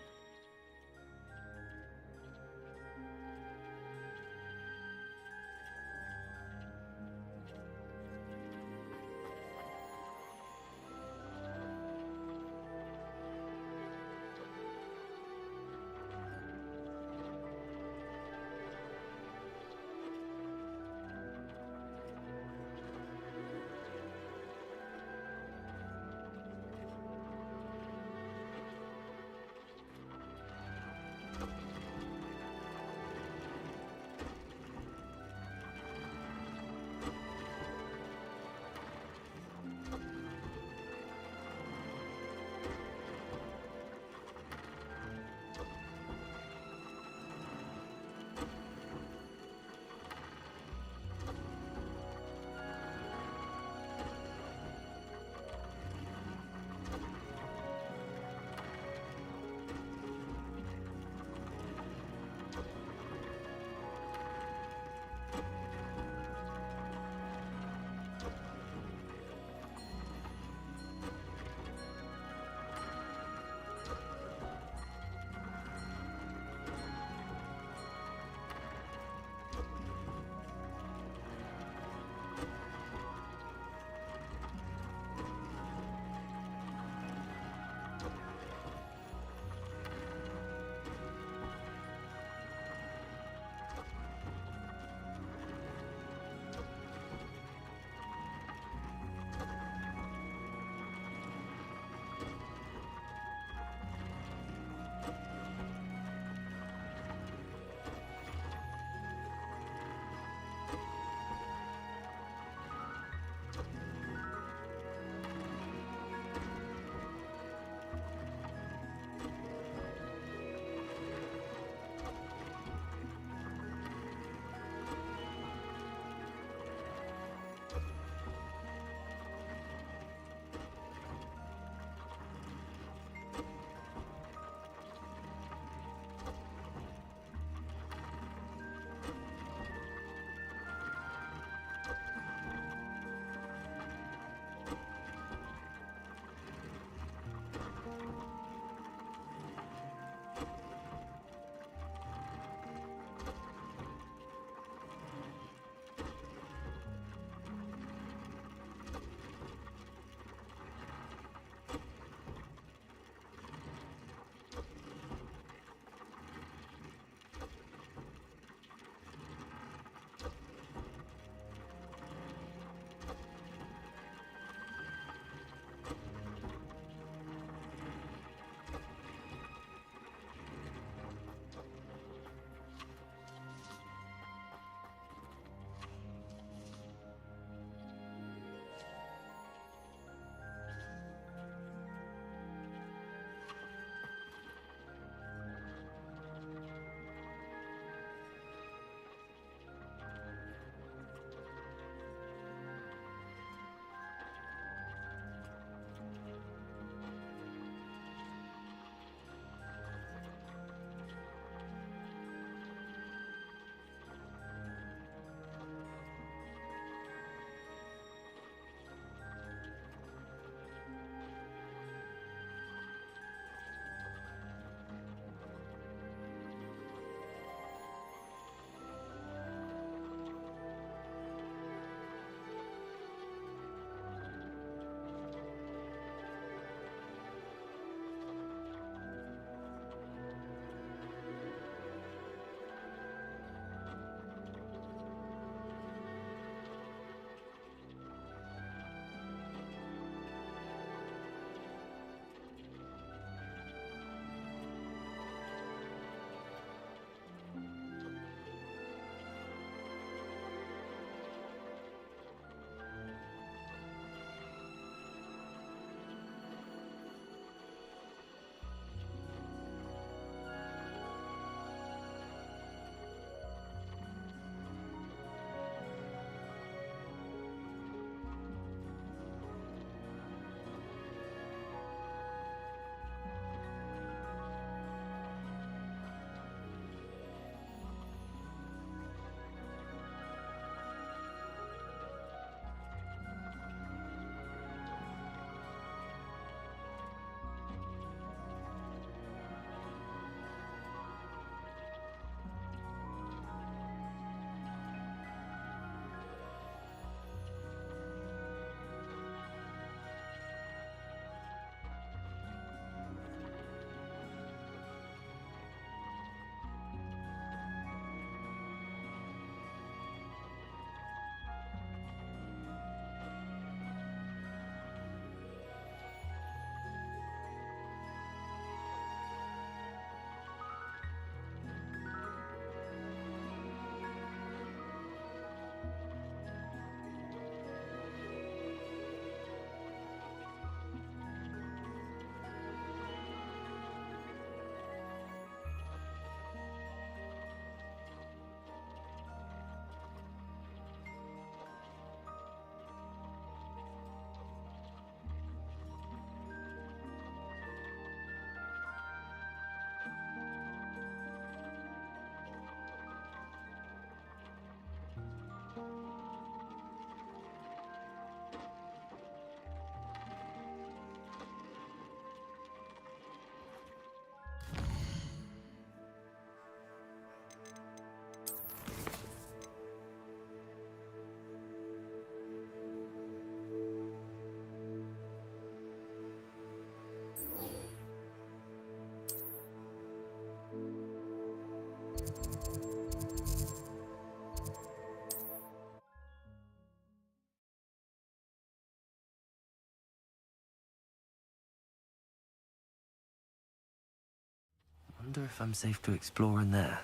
Wonder if I'm safe to explore in there.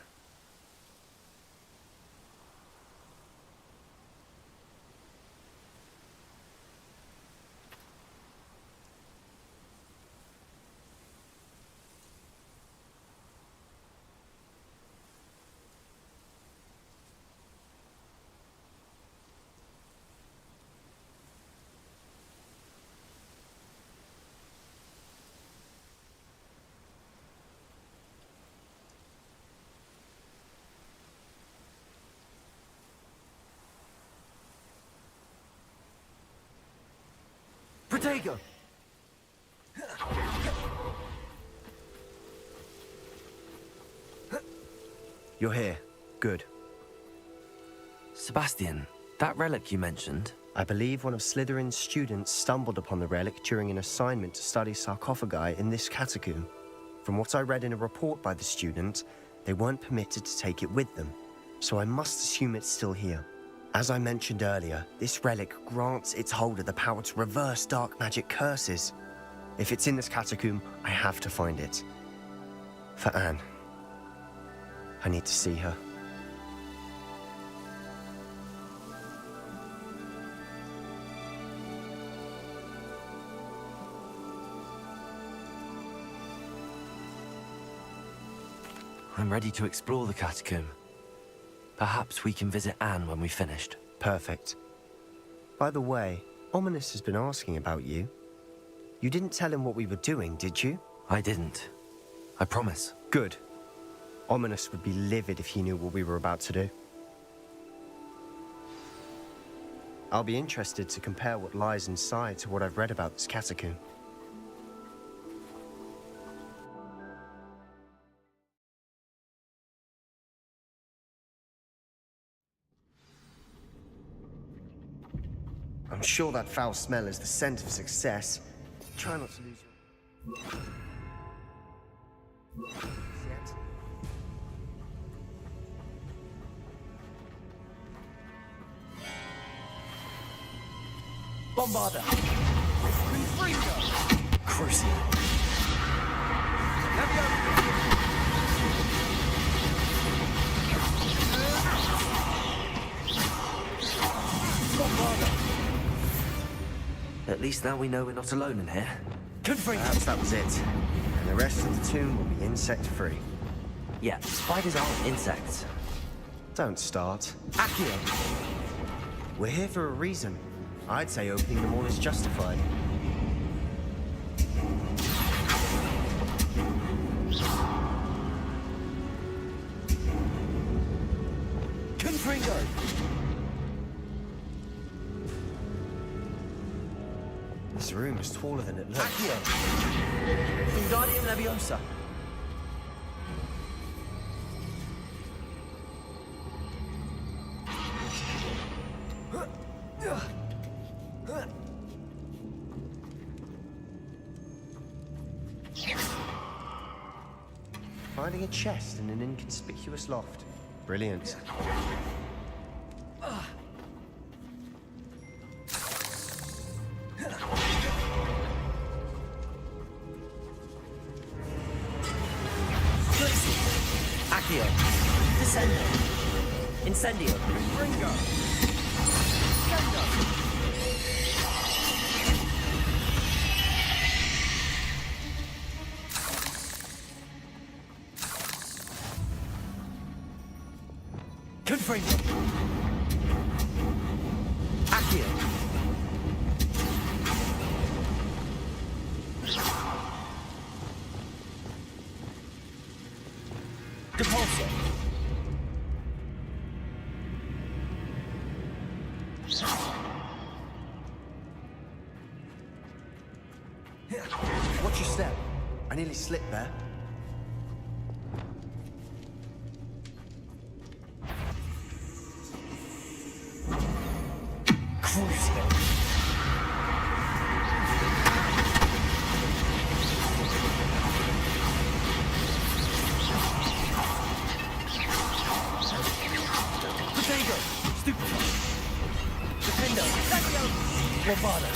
Protego! You're here. Good. Sebastian, that relic you mentioned. I believe one of Slytherin's students stumbled upon the relic during an assignment to study sarcophagi in this catacomb. From what I read in a report by the student, they weren't permitted to take it with them, so I must assume it's still here. As I mentioned earlier, this relic grants its holder the power to reverse dark magic curses. If it's in this catacomb, I have to find it. For Anne. I need to see her. I'm ready to explore the catacomb. Perhaps we can visit Anne when we've finished. Perfect. By the way, Ominis has been asking about you. You didn't tell him what we were doing, did you? I didn't. I promise. Good. Ominis would be livid if he knew what we were about to do. I'll be interested to compare what lies inside to what I've read about this catacomb. I'm sure that foul smell is the scent of success. Try not to lose your... Bombarda! Crucial! At least now we know we're not alone in here. Perhaps that was it. And the rest of the tomb will be insect-free. Yeah, spiders aren't insects. Don't start. Accio! We're here for a reason. I'd say opening them all is justified. Confringo! This room is taller than it looks. Accio! Wingardium Leviosa! Finding a chest in an inconspicuous loft. Brilliant. Accio! Descendo! Incendio! Ringo! Confringo! Accio! Depulso! Watch your step. I nearly slipped there. Crucio! Protego! Stupefy! Defendo! Accio! Bombarda!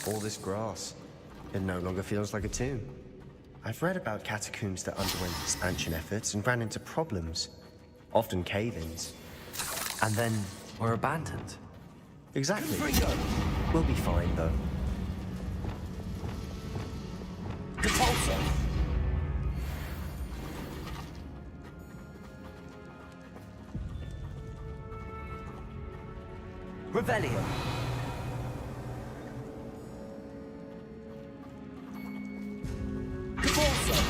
All this grass. It no longer feels like a tomb. I've read about catacombs that underwent expansion efforts and ran into problems, often cave-ins. And then were abandoned. Exactly. We'll be fine, though. Depulso! Revelio! Depulso!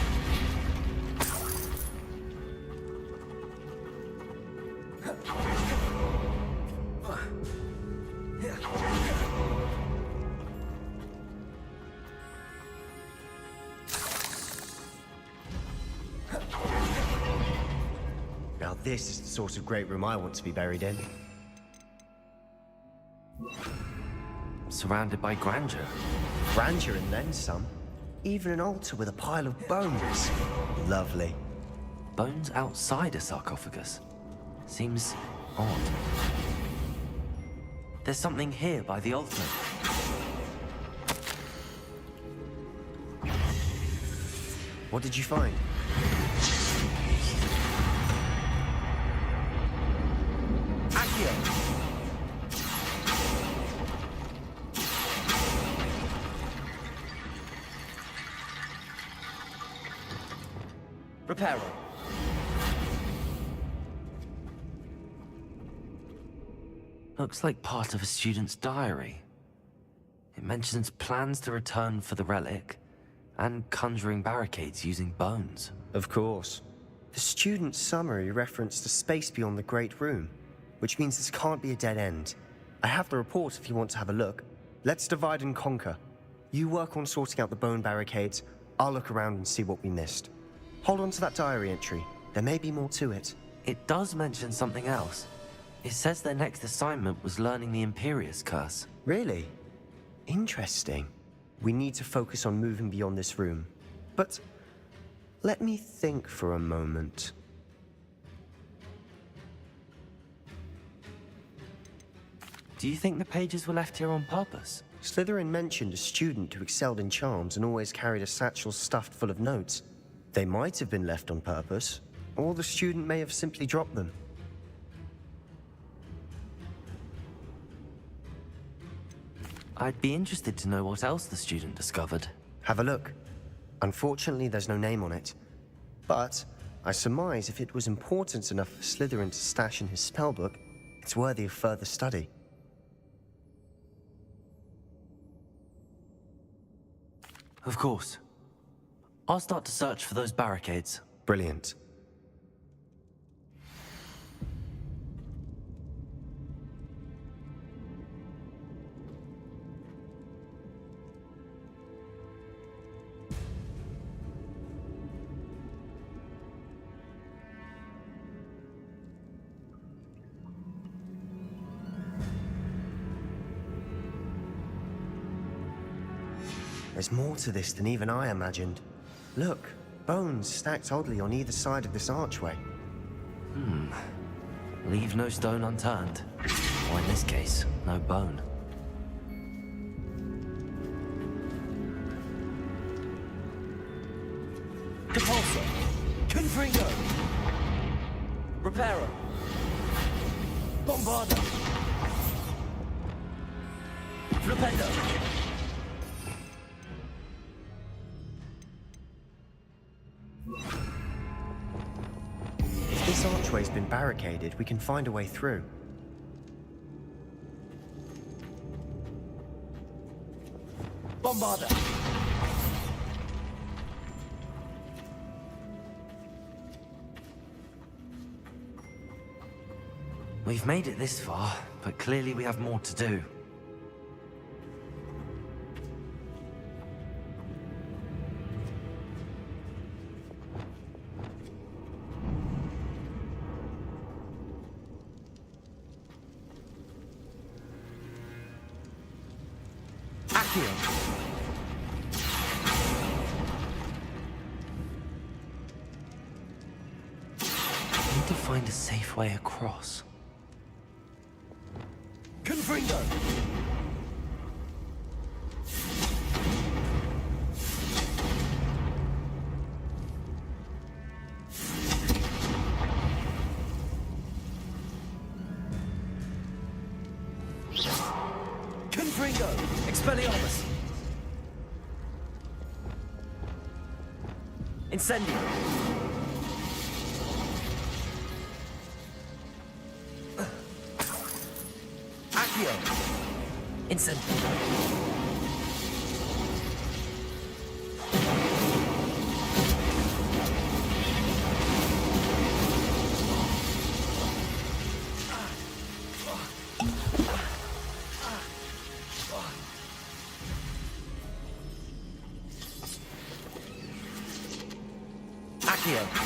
Now this is the sort of great room I want to be buried in. Surrounded by grandeur. Grandeur and then some. Even an altar with a pile of bones. Lovely. Bones outside a sarcophagus. Seems odd. There's something here by the altar. What did you find? Accio! Reparo. Looks like part of a student's diary. It mentions plans to return for the relic and conjuring barricades using bones. Of course. The student's summary referenced a space beyond the Great Room, which means this can't be a dead end. I have the report if you want to have a look. Let's divide and conquer. You work on sorting out the bone barricades. I'll look around and see what we missed. Hold on to that diary entry. There may be more to it. It does mention something else. It says their next assignment was learning the Imperius Curse. Really? Interesting. We need to focus on moving beyond this room. But let me think for a moment. Do you think the pages were left here on purpose? Slytherin mentioned a student who excelled in charms and always carried a satchel stuffed full of notes. They might have been left on purpose, or the student may have simply dropped them. I'd be interested to know what else the student discovered. Have a look. Unfortunately, there's no name on it. But I surmise if it was important enough for Slytherin to stash in his spellbook, it's worthy of further study. Of course. I'll start to search for those barricades. Brilliant. There's more to this than even I imagined. Look, bones stacked oddly on either side of this archway. Leave no stone unturned. Or in this case, no bone. Depulso! Confringo! Reparo! Bombarda! Flipendo! If this archway's been barricaded, we can find a way through. Bombarda! We've made it this far, but clearly we have more to do. Need to find a safe way across. Confringo! Confringo! Expelliarmus! Incendio! Accio! Incendio! Accio!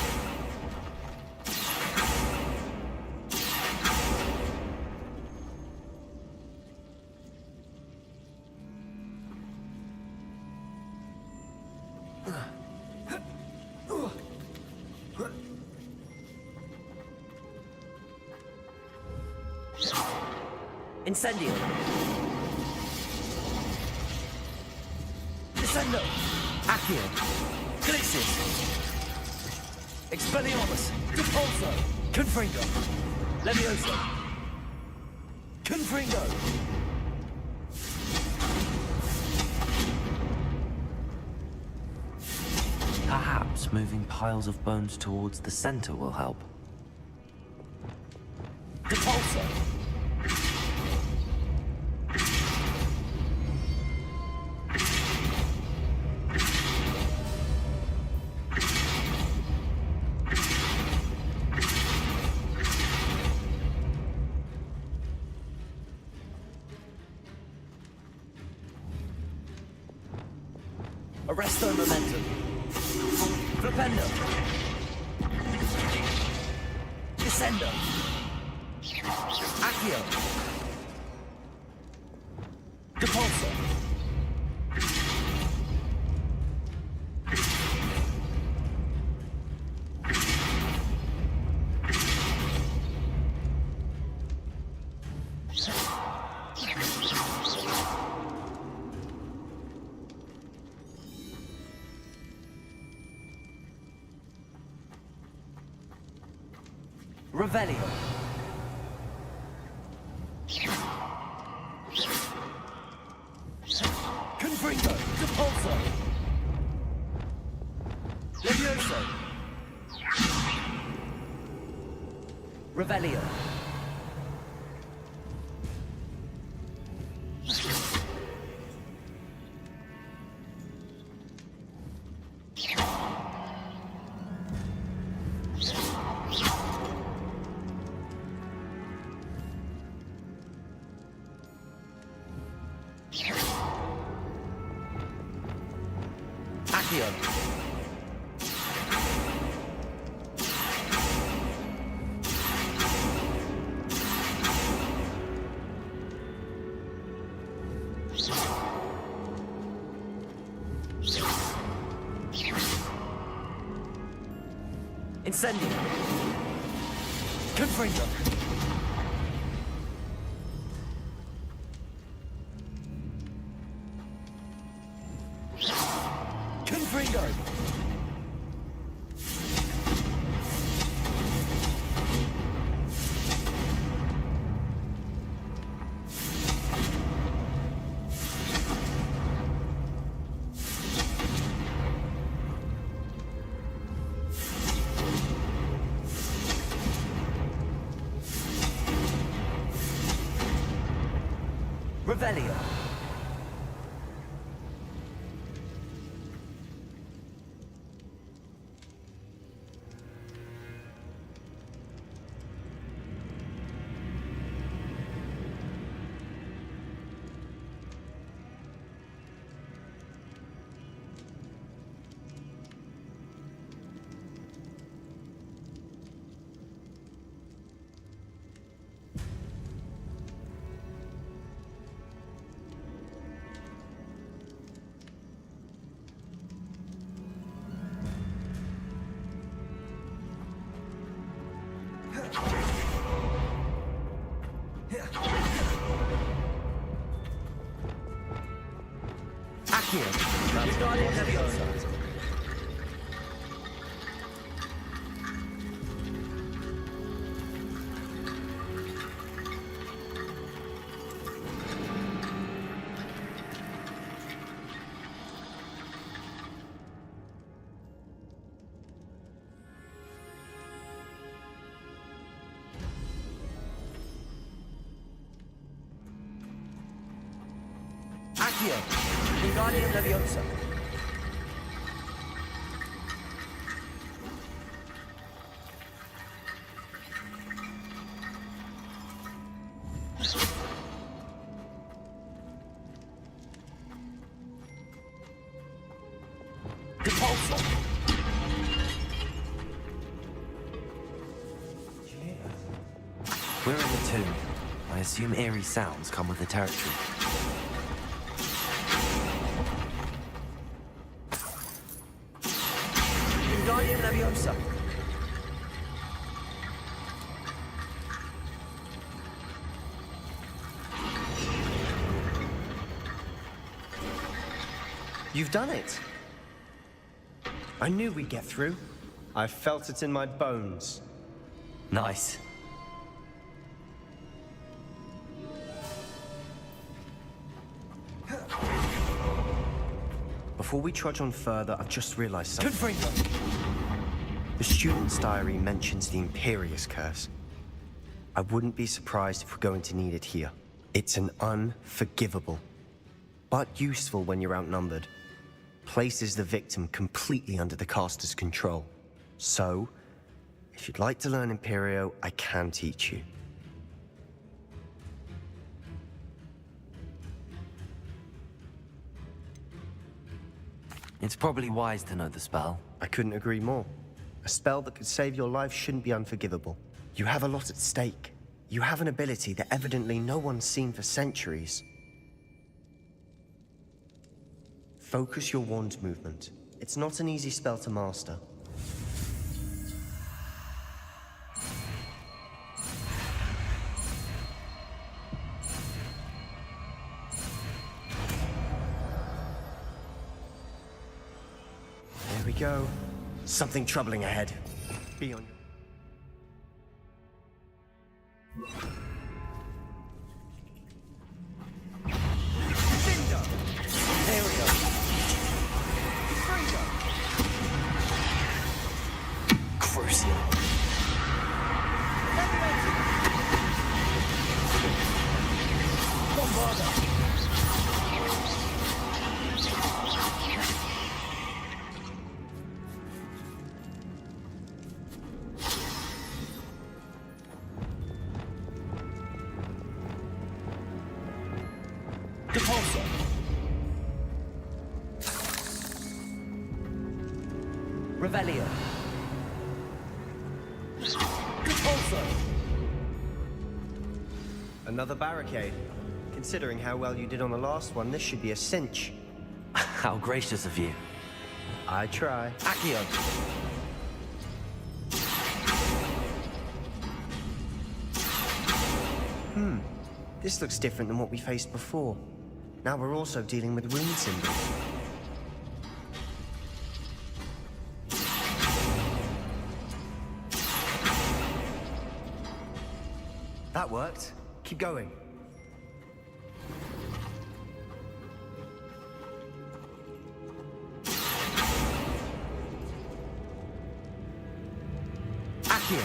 Incendio! Descendo! Accio! Glixis! Expelliarmus! Depulso! Confringo! Levioso! Confringo! Perhaps moving piles of bones towards the center will help. Depulso! Arresto momentum. Flipendo. Descendo. Accio. Depulso. Revelio. Confringo. Depulso. Levioso. Revelio. Accio. Incendio. Confringo. Confringo. Revelio. Accio. Levioso. Accio! Wingardium Leviosa! We're in the tomb. I assume eerie sounds come with the territory. Wingardium Leviosa! You've done it! I knew we'd get through. I felt it in my bones. Nice. Before we trudge on further, I've just realized something. The student's diary mentions the Imperius Curse. I wouldn't be surprised if we're going to need it here. It's an unforgivable, but useful when you're outnumbered. Places the victim completely under the caster's control. So, if you'd like to learn Imperio, I can teach you. It's probably wise to know the spell. I couldn't agree more. A spell that could save your life shouldn't be unforgivable. You have a lot at stake. You have an ability that evidently no one's seen for centuries. Focus your wand's movement. It's not an easy spell to master. There we go. Something troubling ahead. Be on your... There we go. Crucial. Depulso. Revelio. Depulso. Another barricade. Considering how well you did on the last one, this should be a cinch. How gracious of you. I try. Accio. This looks different than what we faced before. Now we're also dealing with rune symbols. That worked. Keep going. Accio.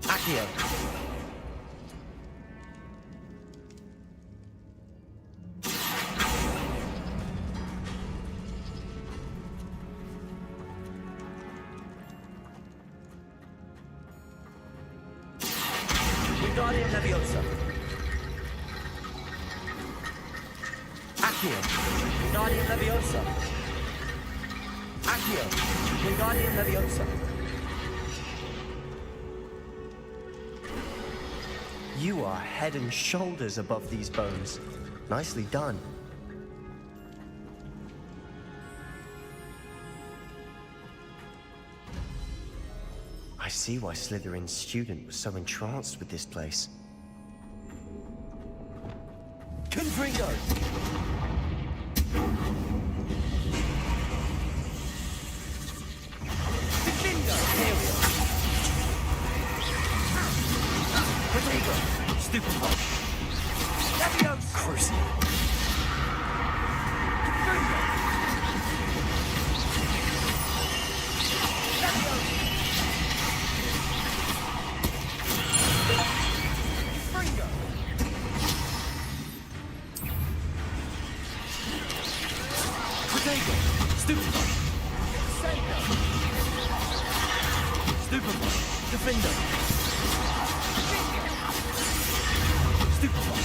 Accio. Wingardium Leviosa. Accio. Wingardium Leviosa. Accio. Wingardium Leviosa. You are head and shoulders above these bones. Nicely done. I see why Slytherin's student was so entranced with this place. Confringo! Defendo! Protego! Stupefy! Leviosa! Crucial! Confringo! Leviosa! Confringo! Protego! Stupefy! Sendo! Stupefy! Defendo! Stupefy!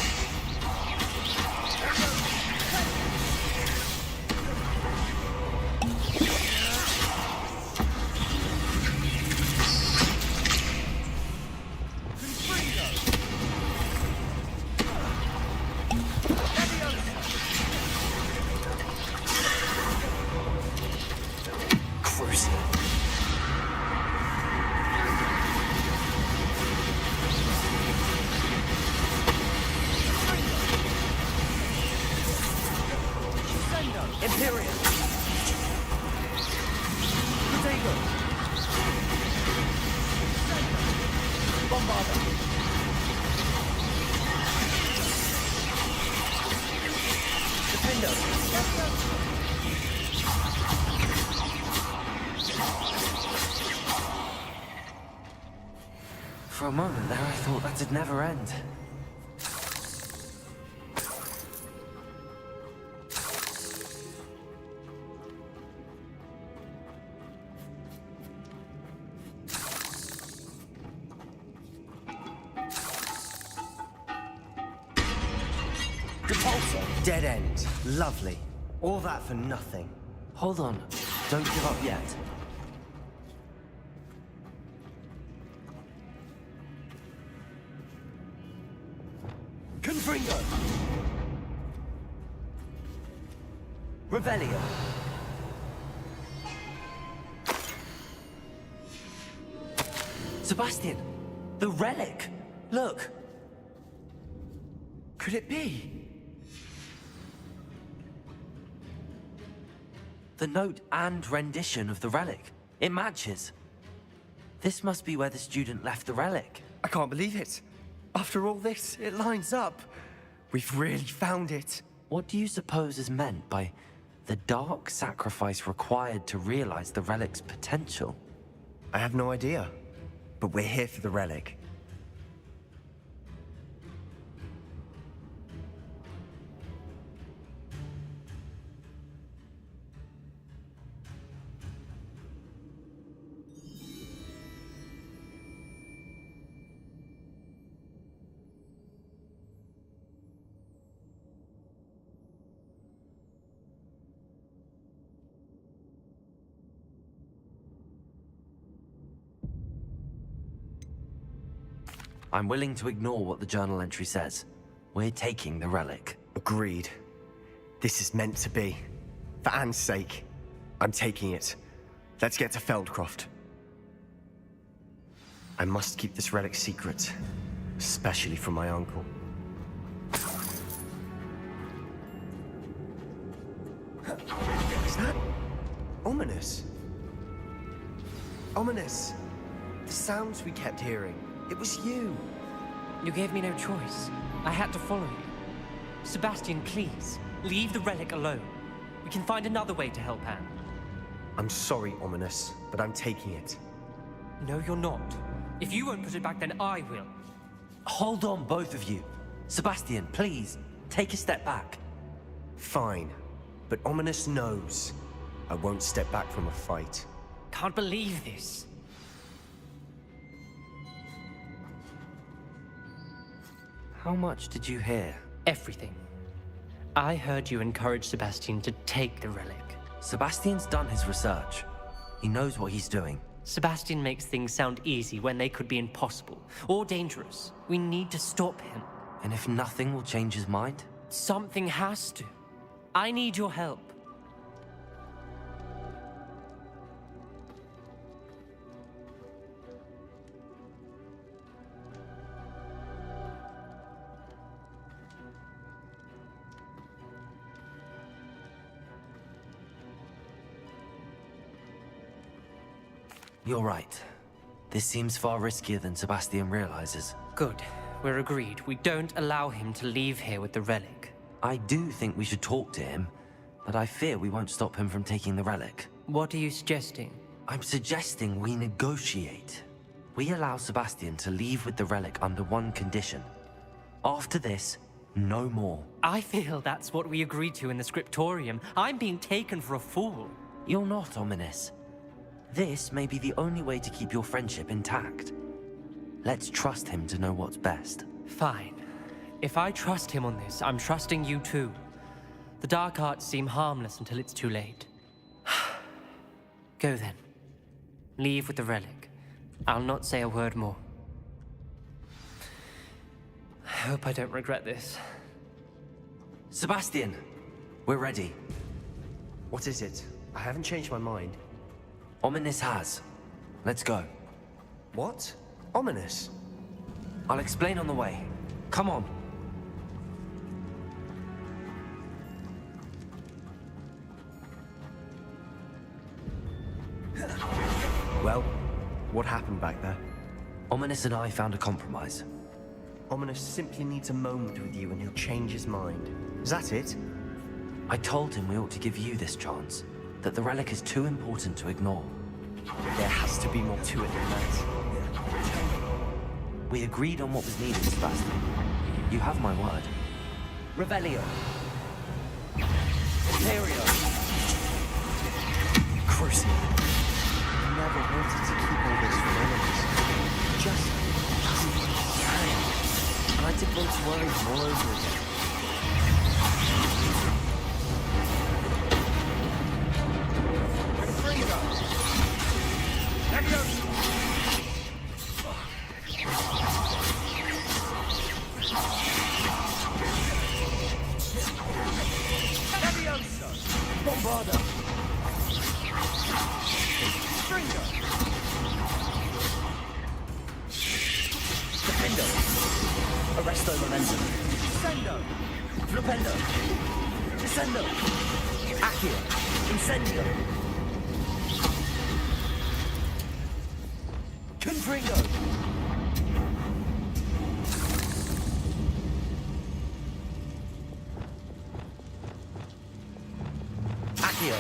Imperium! Protego! Bombarda! Defendo! For a moment there, I thought that'd never end. Repulsor! Dead end. Lovely. All that for nothing. Hold on. Don't give up yet. Confringo! Revelio! Sebastian! The relic! Look! Could it be? The note and rendition of the relic. It matches. This must be where the student left the relic. I can't believe it. After all this, it lines up. We've really found it. What do you suppose is meant by the dark sacrifice required to realize the relic's potential? I have no idea. But we're here for the relic. I'm willing to ignore what the journal entry says. We're taking the relic. Agreed. This is meant to be. For Anne's sake, I'm taking it. Let's get to Feldcroft. I must keep this relic secret, especially from my uncle. Is that ominous? Ominous. The sounds we kept hearing. It was you. You gave me no choice. I had to follow you. Sebastian, please, leave the relic alone. We can find another way to help Anne. I'm sorry, Ominous, but I'm taking it. No, you're not. If you won't put it back, then I will. Hold on, both of you. Sebastian, please, take a step back. Fine, but Ominous knows I won't step back from a fight. Can't believe this. How much did you hear? Everything. I heard you encourage Sebastian to take the relic. Sebastian's done his research. He knows what he's doing. Sebastian makes things sound easy when they could be impossible or dangerous. We need to stop him. And if nothing will change his mind? Something has to. I need your help. You're right. This seems far riskier than Sebastian realizes. Good. We're agreed. We don't allow him to leave here with the relic. I do think we should talk to him, but I fear we won't stop him from taking the relic. What are you suggesting? I'm suggesting we negotiate. We allow Sebastian to leave with the relic under one condition. After this, no more. I feel that's what we agreed to in the scriptorium. I'm being taken for a fool. You're not, Ominis. This may be the only way to keep your friendship intact. Let's trust him to know what's best. Fine. If I trust him on this, I'm trusting you too. The dark arts seem harmless until it's too late. Go then. Leave with the relic. I'll not say a word more. I hope I don't regret this. Sebastian, we're ready. What is it? I haven't changed my mind. Ominis has. Let's go. What? Ominis? I'll explain on the way. Come on. Well, what happened back there? Ominis and I found a compromise. Ominis simply needs a moment with you and he'll change his mind. Is that it? I told him we ought to give you this chance, that the relic is too important to ignore. There has to be more to it than that. We agreed on what was needed, Sebastian. You have my word. Revelio. Imperio. Crucial. I never wanted to keep all this from Ominis. Just and I didn't want to worry him all over again. Bombarda! Stringer! Defendo! Arresto momentum! Descendo! Flipendo! Descendo! Accio! Incendio! Confringo! Accio!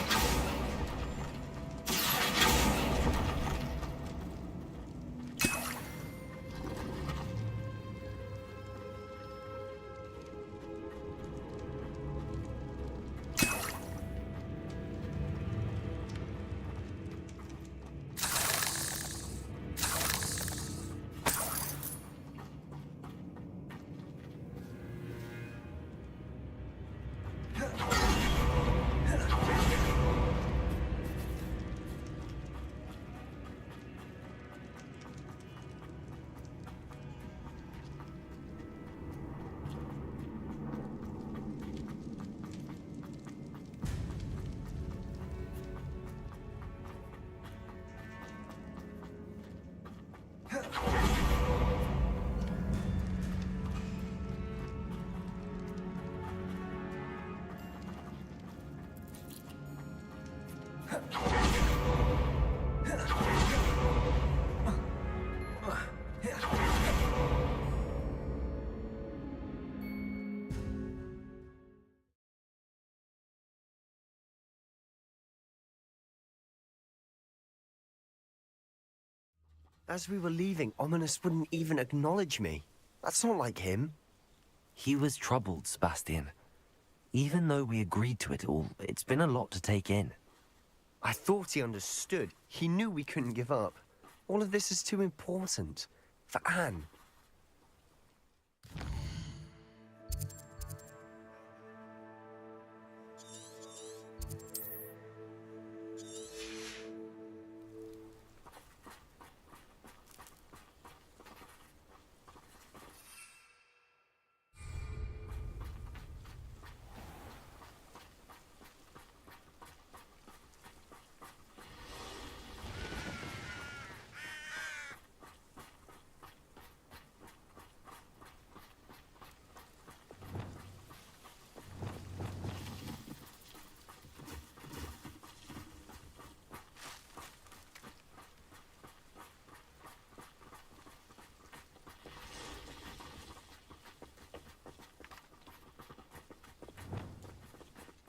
As we were leaving, Ominis wouldn't even acknowledge me. That's not like him. He was troubled, Sebastian. Even though we agreed to it all, it's been a lot to take in. I thought he understood. He knew we couldn't give up. All of this is too important. For Anne.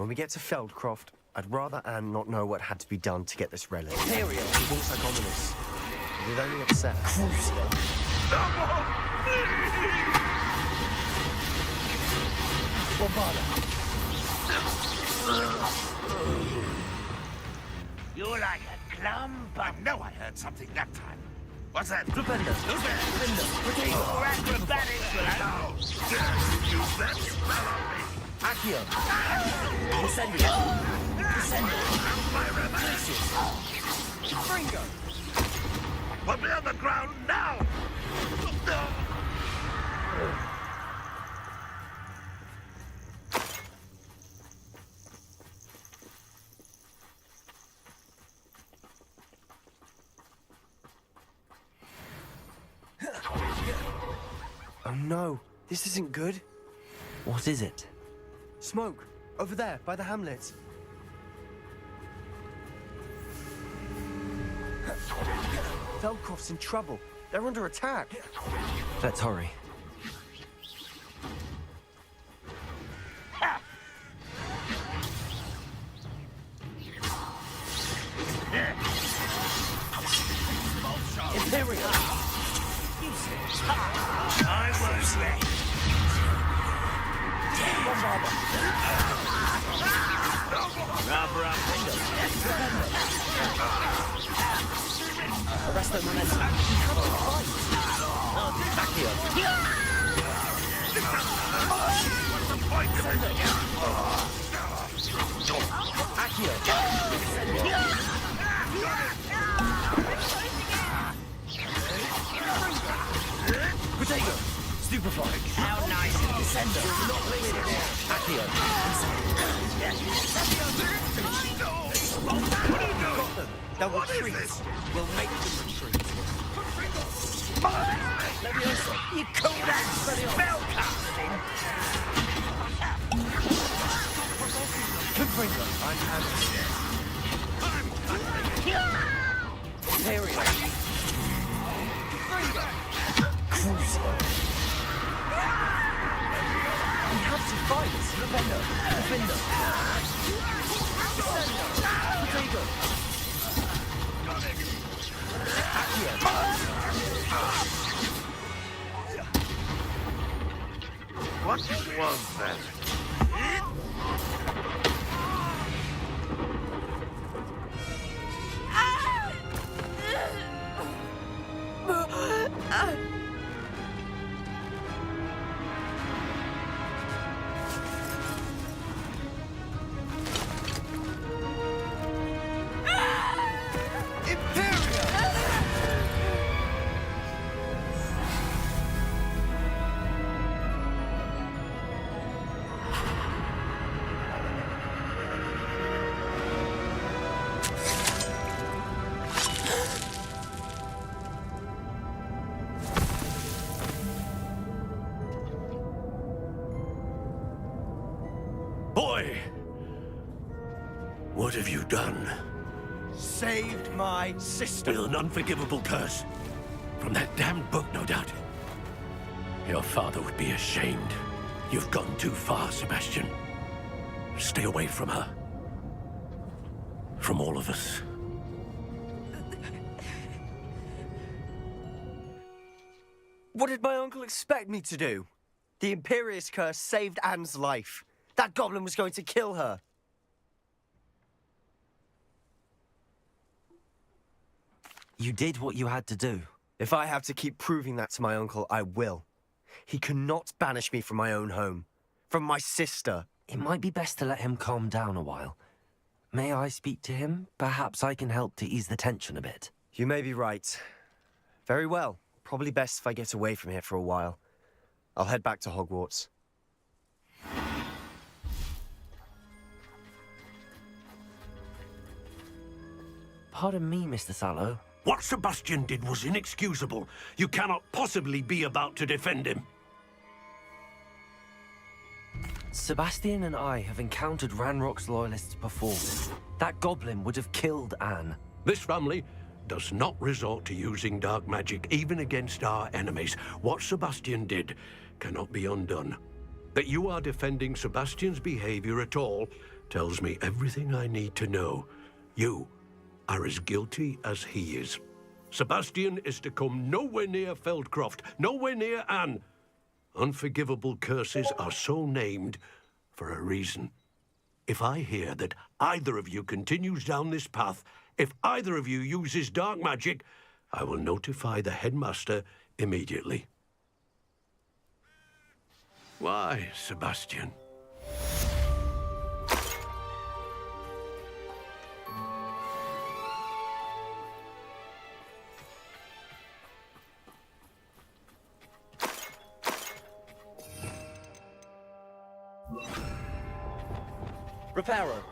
When we get to Feldcroft, I'd rather Anne not know what had to be done to get this relic. Imperial is also ominous. It only upset Crucio. You're like a clump. I know I heard something that time. What's that? Flipendo. Who's that? Flipendo. Your acrobatics will allow. Use that spell on me. Accio. Incendio. Incendio. Fringo. Put me on the ground now! Oh no, this isn't good. What is it? Smoke, over there, by the hamlet. Feldcroft's in trouble. They're under attack. Let's hurry. Imperial. I was ready. Rub, Arrest them, momentum. What's the point of it? Potato! Stupefy! How nice. Descendo. Not limited. Accio! Got them! They'll retreat! We'll make them retreat! Leviosa! You call that spell casting? Confringo! I'm Imperial! Crucio! We have to fight! Defender! Defender! Potato! What was that? Boy! What have you done? Saved my sister! With an unforgivable curse. From that damned book, no doubt. Your father would be ashamed. You've gone too far, Sebastian. Stay away from her. From all of us. What did my uncle expect me to do? The Imperius curse saved Anne's life. That goblin was going to kill her. You did what you had to do. If I have to keep proving that to my uncle, I will. He cannot banish me from my own home. From my sister. It might be best to let him calm down a while. May I speak to him? Perhaps I can help to ease the tension a bit. You may be right. Very well. Probably best if I get away from here for a while. I'll head back to Hogwarts. Pardon me, Mr. Sallow. What Sebastian did was inexcusable. You cannot possibly be about to defend him. Sebastian and I have encountered Ranrock's loyalists before. That goblin would have killed Anne. This family does not resort to using dark magic, even against our enemies. What Sebastian did cannot be undone. That you are defending Sebastian's behavior at all tells me everything I need to know. You are as guilty as he is. Sebastian is to come nowhere near Feldcroft, nowhere near Anne. Unforgivable curses are so named for a reason. If I hear that either of you continues down this path, if either of you uses dark magic, I will notify the headmaster immediately. Why, Sebastian? Reparo.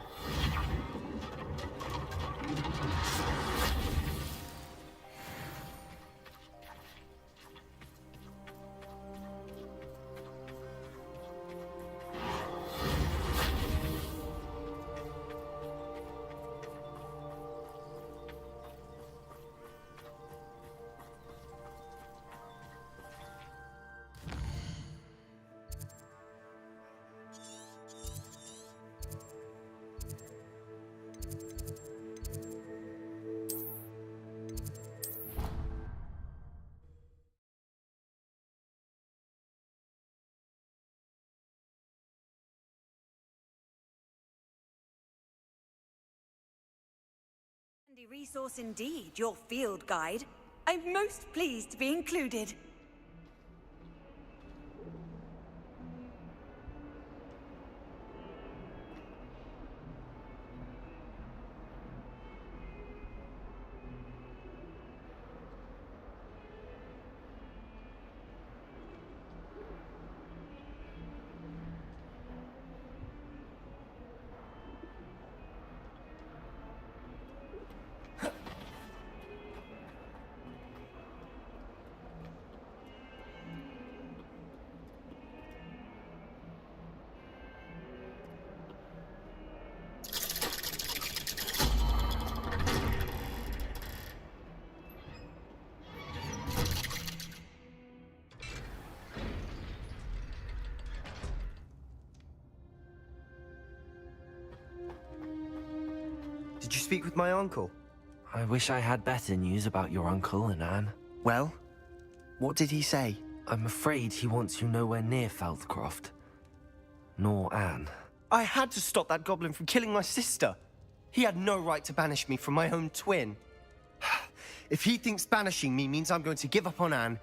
Handy resource indeed, your field guide. I'm most pleased to be included. Did you speak with my uncle? I wish I had better news about your uncle and Anne. Well, what did he say? I'm afraid he wants you nowhere near Feldcroft. Nor Anne. I had to stop that goblin from killing my sister. He had no right to banish me from my own twin. If he thinks banishing me means I'm going to give up on Anne,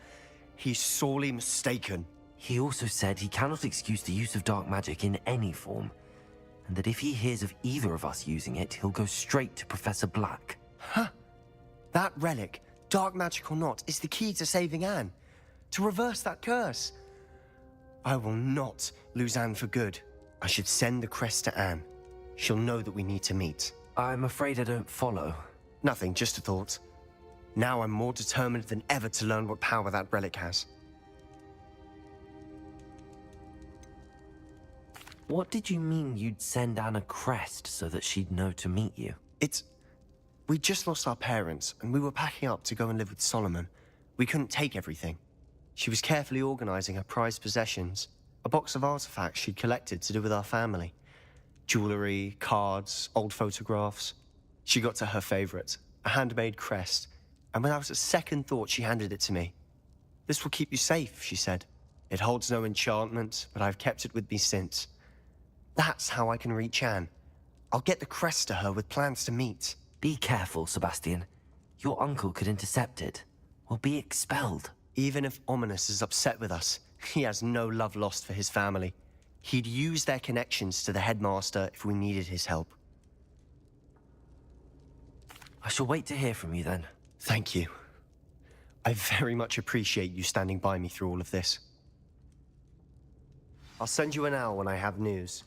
he's sorely mistaken. He also said he cannot excuse the use of dark magic in any form, and that if he hears of either of us using it, he'll go straight to Professor Black. Huh. That relic, dark magic or not, is the key to saving Anne. To reverse that curse. I will not lose Anne for good. I should send the crest to Anne. She'll know that we need to meet. I'm afraid I don't follow. Nothing, just a thought. Now I'm more determined than ever to learn what power that relic has. What did you mean you'd send Anne a crest so that she'd know to meet you? We just lost our parents, and we were packing up to go and live with Solomon. We couldn't take everything. She was carefully organizing her prized possessions, a box of artifacts she'd collected to do with our family. Jewelry, cards, old photographs. She got to her favorite, a handmade crest, and without a second thought, she handed it to me. "This will keep you safe," she said. "It holds no enchantment, but I've kept it with me since. That's how I can reach Anne. I'll get the crest to her with plans to meet." Be careful, Sebastian. Your uncle could intercept it. We'll be expelled. Even if Ominous is upset with us, he has no love lost for his family. He'd use their connections to the headmaster if we needed his help. I shall wait to hear from you then. Thank you. I very much appreciate you standing by me through all of this. I'll send you an owl when I have news.